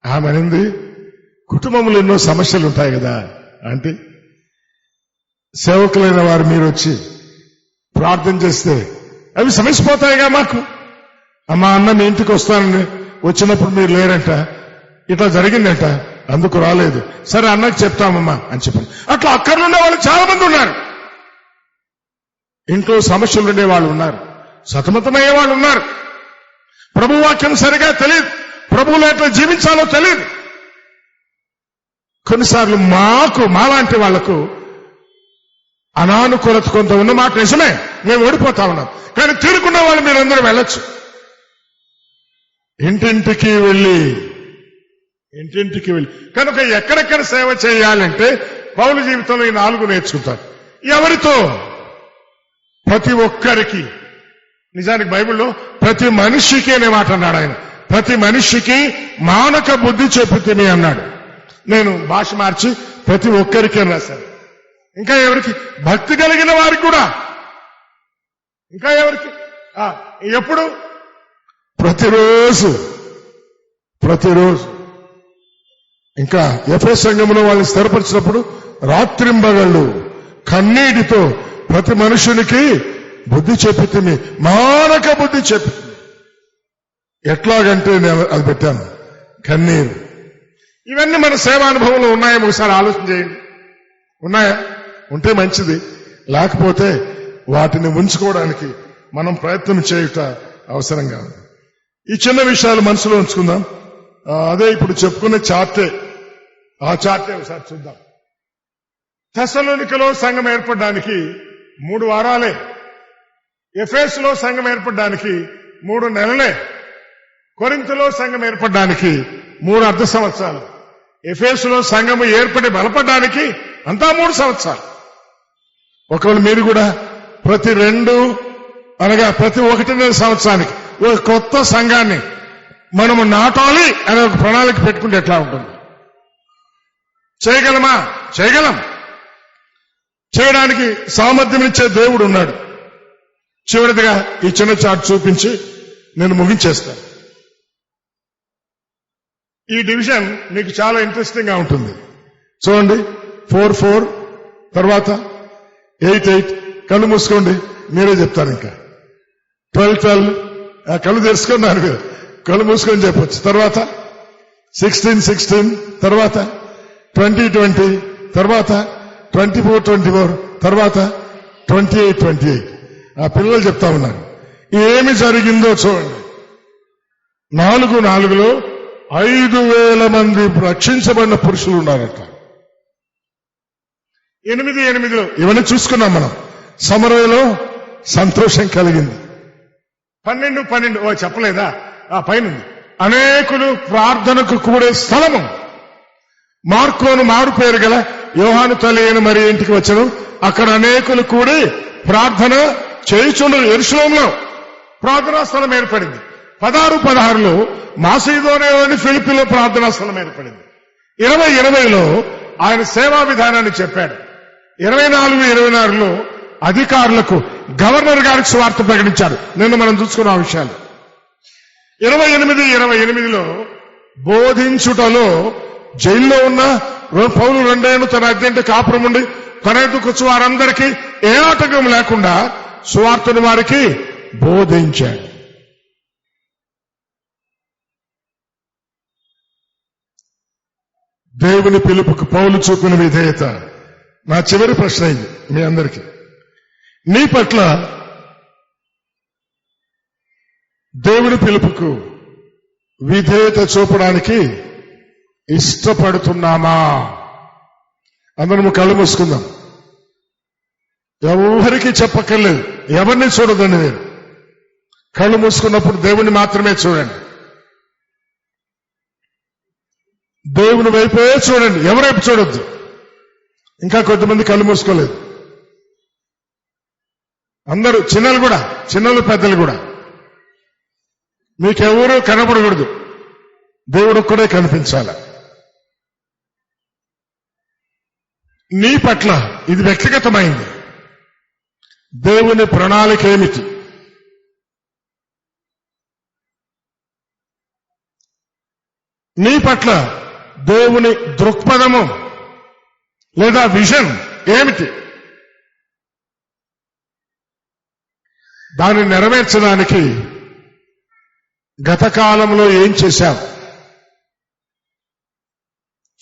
ఆమె అనింది, కుటుంబంలో ఎన్నో సమస్యలు ఉంటాయి కదా అంటే, సేవకులైన వారు మీరు వచ్చి ప్రార్థన చేస్తే అవి సమస్యపోతాయిగా మాకు. అమ్మా, అన్న మీ ఇంటికి వస్తానని వచ్చినప్పుడు మీరు లేరంట, ఇట్లా జరిగిందంట, అందుకు రాలేదు. సరే అన్నకు చెప్తామమ్మా అని చెప్పాను. అట్లా అక్కర్లుండే వాళ్ళు చాలా మంది ఉన్నారు. ఇంట్లో సమస్యలు ఉండే వాళ్ళు ఉన్నారు, సతమతమయ్యే వాళ్ళు ఉన్నారు. ప్రభు వాక్యం సరిగా తెలియదు, ప్రభువులో ఎట్లా జీవించాలో తెలియదు. కొన్నిసార్లు మాలాంటి వాళ్లకు అనానుకూలత కొంత ఉన్నమాట నిజమే, మేము ఓడిపోతా ఉన్నాం. కానీ తీరుకున్న వాళ్ళు మీరందరూ వెళ్ళొచ్చు. ఇంటింటికి వెళ్ళి కనుక ఎక్కడెక్కడ సేవ చేయాలంటే పౌలు జీవితంలో ఈ 4 నేర్చుకుంటారు. ఎవరితో? ప్రతి ఒక్కరికి. నిజానికి బైబిల్లో ప్రతి మనిషికి అనే మాట అన్నాడు ఆయన. ప్రతి మనిషికి మానక బుద్ధి చెప్పుతిని అన్నాడు. నేను భాష మార్చి ప్రతి ఒక్కరికి అని రాశాను. ఇంకా ఎవరికి? భక్తి కలిగిన వారికి కూడా. ఇంకా ఎవరికి? ఎప్పుడు? ప్రతిరోజు. ఇంకా ఎఫెసు సంఘంలో వాళ్ళని స్థిరపరిచినప్పుడు రాత్రింబగళ్ళు కన్నీటితో ప్రతి మనుషునికి బుద్ధి చెప్పుతుంది, మానక బుద్ధి చెప్పుతుంది. ఎట్లాగంటే నేను అది పెట్టాను, కన్నీరు. ఇవన్నీ మన సేవానుభవంలో ఉన్నాయేమో ఒకసారి ఆలోచన చేయండి. ఉన్నాయా? ఉంటే మంచిది, లేకపోతే వాటిని ఉంచుకోవడానికి మనం ప్రయత్నం చేయుట అవసరంగా ఉంది. ఈ చిన్న విషయాలు మనసులో ఉంచుకుందాం. అదే ఇప్పుడు చెప్పుకునే చార్టే. ఆ చార్టే ఒకసారి చూద్దాం. తెస్సలోనికలో సంఘం ఏర్పడడానికి 3 వారాలే, ఎఫెసులో సంఘం ఏర్పడడానికి 3 నెలలే, కొరింథులో సంఘం ఏర్పడడానికి 3 అర్ధ సంవత్సరాలు, ఎఫెసులో సంఘము ఏర్పడి బలపడడానికి అంతా 3 సంవత్సరాలు. ఒకవేళ మీరు కూడా ప్రతి 1.5 సంవత్సరానికి ఒక కొత్త సంఘాన్ని మనము నాటాలి అనే ఒక ప్రణాళిక పెట్టుకుంటే ఎట్లా ఉంటుంది? చేయగలమా? చేయగలం. చేయడానికి సామర్థ్యం ఇచ్చే దేవుడు ఉన్నాడు. చివరిదిగా ఈ చిన్న చార్ట్ చూపించి నేను ముగించేస్తాను. ఈ డివిజన్ మీకు చాలా ఇంట్రెస్టింగ్ గా ఉంటుంది. చూడండి, 4-4 తర్వాత 8-8. కళ్ళు మూసుకోండి, మీరే చెప్తారు. ఇంకా 12-12 కళ్ళు తెరుచుకున్నారు మీరు, కళ్ళు మూసుకొని చెప్పొచ్చు. తర్వాత 16-16 తర్వాత 20-20 తర్వాత 24-24 తర్వాత 28-28. ఆ పిల్లలు చెప్తా ఉన్నారు. ఏమి జరిగిందో చూడండి. 4-4లో 5,000 మంది రక్షించబడిన పురుషులు ఉన్నారట. 8-8లో ఇవన్నీ చూసుకున్నాం మనం. సమరయలో సంతోషం కలిగింది. 12 చెప్పలేదా? ఆ పైన అనేకులు ప్రార్థనకు కూడే స్థలము. మార్కోను మారు పేరు గల యోహాను తల్లి అయిన మరి ఇంటికి వచ్చాను. అక్కడ అనేకులు కూడి ప్రార్థన చేయుచుండరు. యెరూషలేములో ప్రార్థనా స్థలం ఏర్పడింది. 16-16లో మాసిదోనియాలోని ఫిలిప్పీలో ప్రార్థనా స్థలం ఏర్పడింది. 20-20లో ఆయన సేవా విధానాన్ని చెప్పాడు. 24-26లో అధికారులకు గవర్నర్ గారికి సువార్త ప్రకటించాడు. నిన్న మనం చూసుకున్న ఆ విషయాలు. 28-28లో బోధించుటలో జైల్లో ఉన్న పౌలు 2 ఏళ్ళు తన అద్దెంటి కాపురం ఉండి తన ఎదుకు వచ్చి వారందరికీ ఏ ఆటంకం లేకుండా సువార్తను వారికి బోధించాడు. దేవుని పిలుపుకు పౌలు చూపిన విధేయత. నా చివరి ప్రశ్న ఇది మీ అందరికీ. నీ పట్ల దేవుని పిలుపుకు విధేయత చూపడానికి ఇష్టపడుతున్నామా? అందరం కళ్ళు మూసుకుందాం. ఎవరికి చెప్పక్కర్లేదు, ఎవరిని చూడదండి. మీరు కళ్ళు మూసుకున్నప్పుడు దేవుని మాత్రమే చూడండి. దేవుని వైపే చూడండి, ఎవరైపు చూడొద్దు. ఇంకా కొంతమంది కళ్ళు మూసుకోలేదు. అందరూ చిన్నలు పెద్దలు కూడా మీకెవరూ కనపడకూడదు. దేవుడు ఒక్కడే కనిపించాలి. నీ పట్ల ఇది వ్యక్తిగతమైంది. దేవుని ప్రణాళిక ఏమిటి? నీ పట్ల దేవుని దృక్పథము లేదా విజన్ ఏమిటి? దాన్ని నెరవేర్చడానికి గత కాలంలో ఏం చేశావు?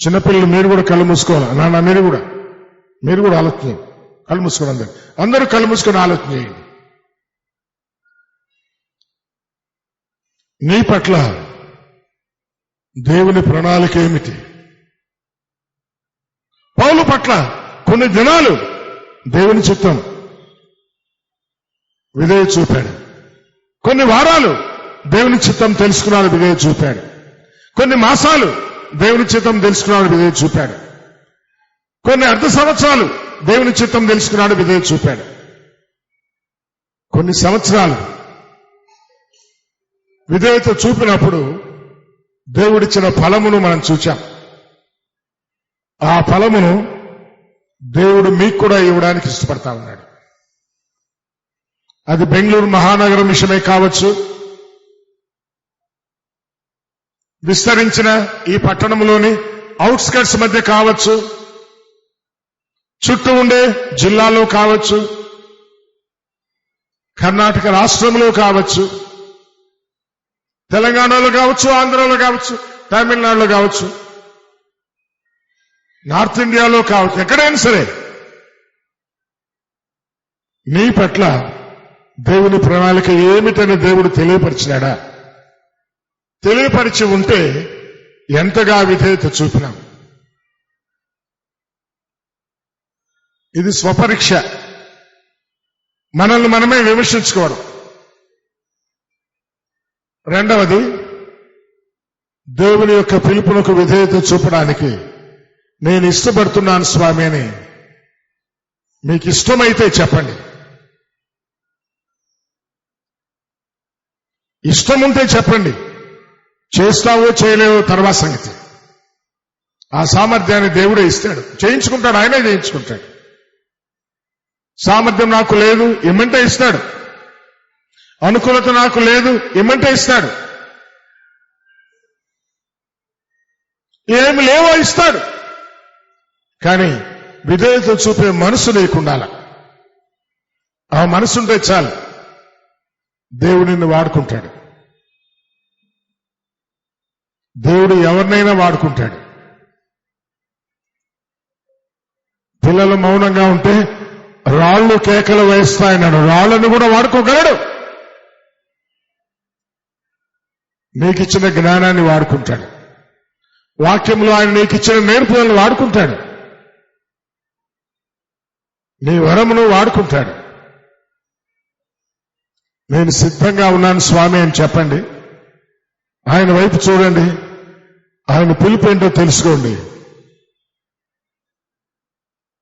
చిన్నపిల్లలు మీరు కూడా కళ్ళు మూసుకోవాలి. నాన్న మీరు కూడా ఆలోచన చేయండి. కళ్ళు మూసుకోండి. అందరూ కళ్ళు మూసుకొని ఆలోచన చేయండి. నీ పట్ల దేవుని ప్రణాళిక ఏమిటి? పౌలు పట్ల కొన్ని దినాలు దేవుని చిత్తం విధేయత చూపాడు. కొన్ని వారాలు దేవుని చిత్తం తెలుసుకున్నాడు, విధేయత చూపాడు. కొన్ని మాసాలు దేవుని చిత్తం తెలుసుకున్నాడు, విధేయత చూపాడు. కొన్ని అర్ధ సంవత్సరాలు దేవుని చిత్తం తెలుసుకున్నాడు, విధేయత చూపాడు. కొన్ని సంవత్సరాలు విధేయత చూపినప్పుడు దేవుడిచ్చిన ఫలమును మనం చూచాం. ఆ ఫలమును దేవుడు మీకు కూడా ఇవ్వడానికి ఇష్టపడతా ఉన్నాడు. అది బెంగళూరు మహానగరం విషయమే కావచ్చు, విస్తరించిన ఈ పట్టణంలోని అవుట్స్కట్స్ మధ్య కావచ్చు, చుట్టూ ఉండే జిల్లాలో కావచ్చు, కర్ణాటక రాష్ట్రంలో కావచ్చు, తెలంగాణలో కావచ్చు, ఆంధ్రలో కావచ్చు, తమిళనాడులో కావచ్చు, నార్త్ ఇండియాలో కావచ్చు, ఎక్కడైనా సరే నీ పట్ల దేవుని ప్రణాళిక ఏమిటని దేవుడు తెలియపరిచినాడా? తెలియపరిచి ఉంటే ఎంతగా విధేయత చూపినాం. ఇది స్వపరీక్ష, మనల్ని మనమే విమర్శించుకోవడం. రెండవది, దేవుని యొక్క పిలుపునకు విధేయత చూపడానికి నేను ఇష్టపడుతున్నాను స్వామి అని మీకు ఇష్టమైతే చెప్పండి. ఇష్టం ఉంటే చెప్పండి, చేస్తావో చేయలేవో తర్వాత సంగతి. ఆ సామర్థ్యాన్ని దేవుడే ఇస్తాడు, చేయించుకుంటాడు, ఆయనే చేయించుకుంటాడు. సామర్థ్యం నాకు లేదు ఇమ్మంటే ఇస్తాడు, అనుకూలత నాకు లేదు ఇమ్మంటే ఇస్తాడు, ఏమి లేవో ఇస్తాడు. కానీ విధేయత చూపే మనసు లేకుండాల. ఆ మనసుంటే చాలు, దేవుడిని వాడుకుంటాడు. దేవుడు ఎవరినైనా వాడుకుంటాడు. పిల్లలు మౌనంగా ఉంటే రాళ్లు కేకలు వేస్తాయన్నాడు, రాళ్లను కూడా వాడుకోగలడు. నీకిచ్చిన జ్ఞానాన్ని వాడుకుంటాడు, వాక్యంలో ఆయన నీకిచ్చిన నేర్పులను వాడుకుంటాడు, నీ వరమును వాడుకుంటాడు. నేను సిద్ధంగా ఉన్నాను స్వామి అని చెప్పండి, ఆయన వైపు చూడండి, ఆయన పిలుపు ఏంటో తెలుసుకోండి.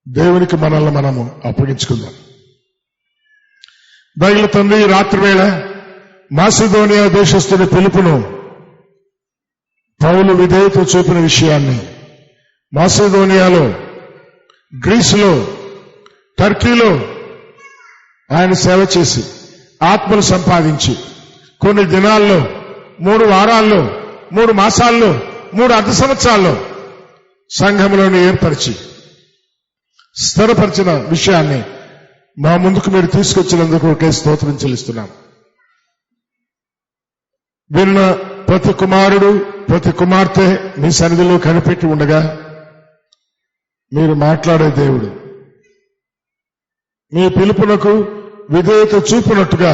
దేవునికి మనల్ని మనము అప్పగించుకుందాం. బైబిల్ తండ్రి రాత్రి వేళ మాసిదోనియా దేశస్తుని పిలుపును పౌలు విధేయత చూపిన విషయాన్ని, మాసిదోనియాలో, గ్రీసులో, టర్కీలో ఆయన సేవ చేసి ఆత్మను సంపాదించి కొన్ని దినాల్లో, 3 వారాల్లో, 3 మాసాల్లో, 3 అర్ధ సంవత్సరాల్లో సంఘములను ఏర్పరిచి స్థిరపరిచిన విషయాన్ని మా ముందుకు మీరు తీసుకొచ్చినందుకు ఒకే స్తోత్రం చెల్లిస్తున్నాం. విన్న ప్రతి కుమారుడు, ప్రతి కుమార్తె మీ సన్నిధిలో కనిపెట్టి ఉండగా మీరు మాట్లాడే దేవుడు, మీ పిలుపునకు విధేయత చూపినట్టుగా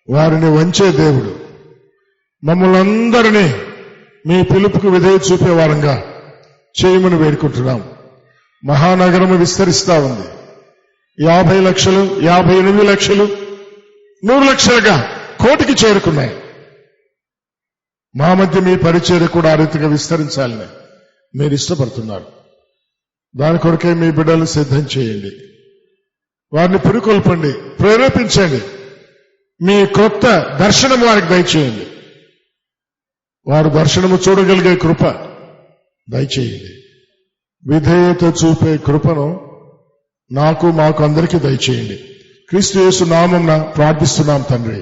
వారిని వంచే దేవుడు, మమ్మల్ని అందరినీ మీ పిలుపుకు విధేయత చూపేవారంగా చేయమని వేడుకుంటున్నాం. మహానగరము విస్తరిస్తా ఉంది. 50 లక్షలు, 58 లక్షలు, 100 లక్షలుగా కోటికి చేరుకున్నాయి. మా మధ్య మీ పరిచర్య కూడా ఆ రీతిగా విస్తరించాలని మీరు ఇష్టపడుతున్నారు. దాని కొరకే మీ బిడ్డలు సిద్ధం చేయండి, వారిని పురికొల్పండి, ప్రేరేపించండి. మీ కొత్త దర్శనం వారికి దయచేయండి. వారు దర్శనము చూడగలిగే కృప దయచేయండి. విధేయత చూపే కృపను నాకు, మాకు అందరికీ దయచేయండి. క్రీస్తు యేసు నామమున ప్రార్థిస్తున్నాం తండ్రి.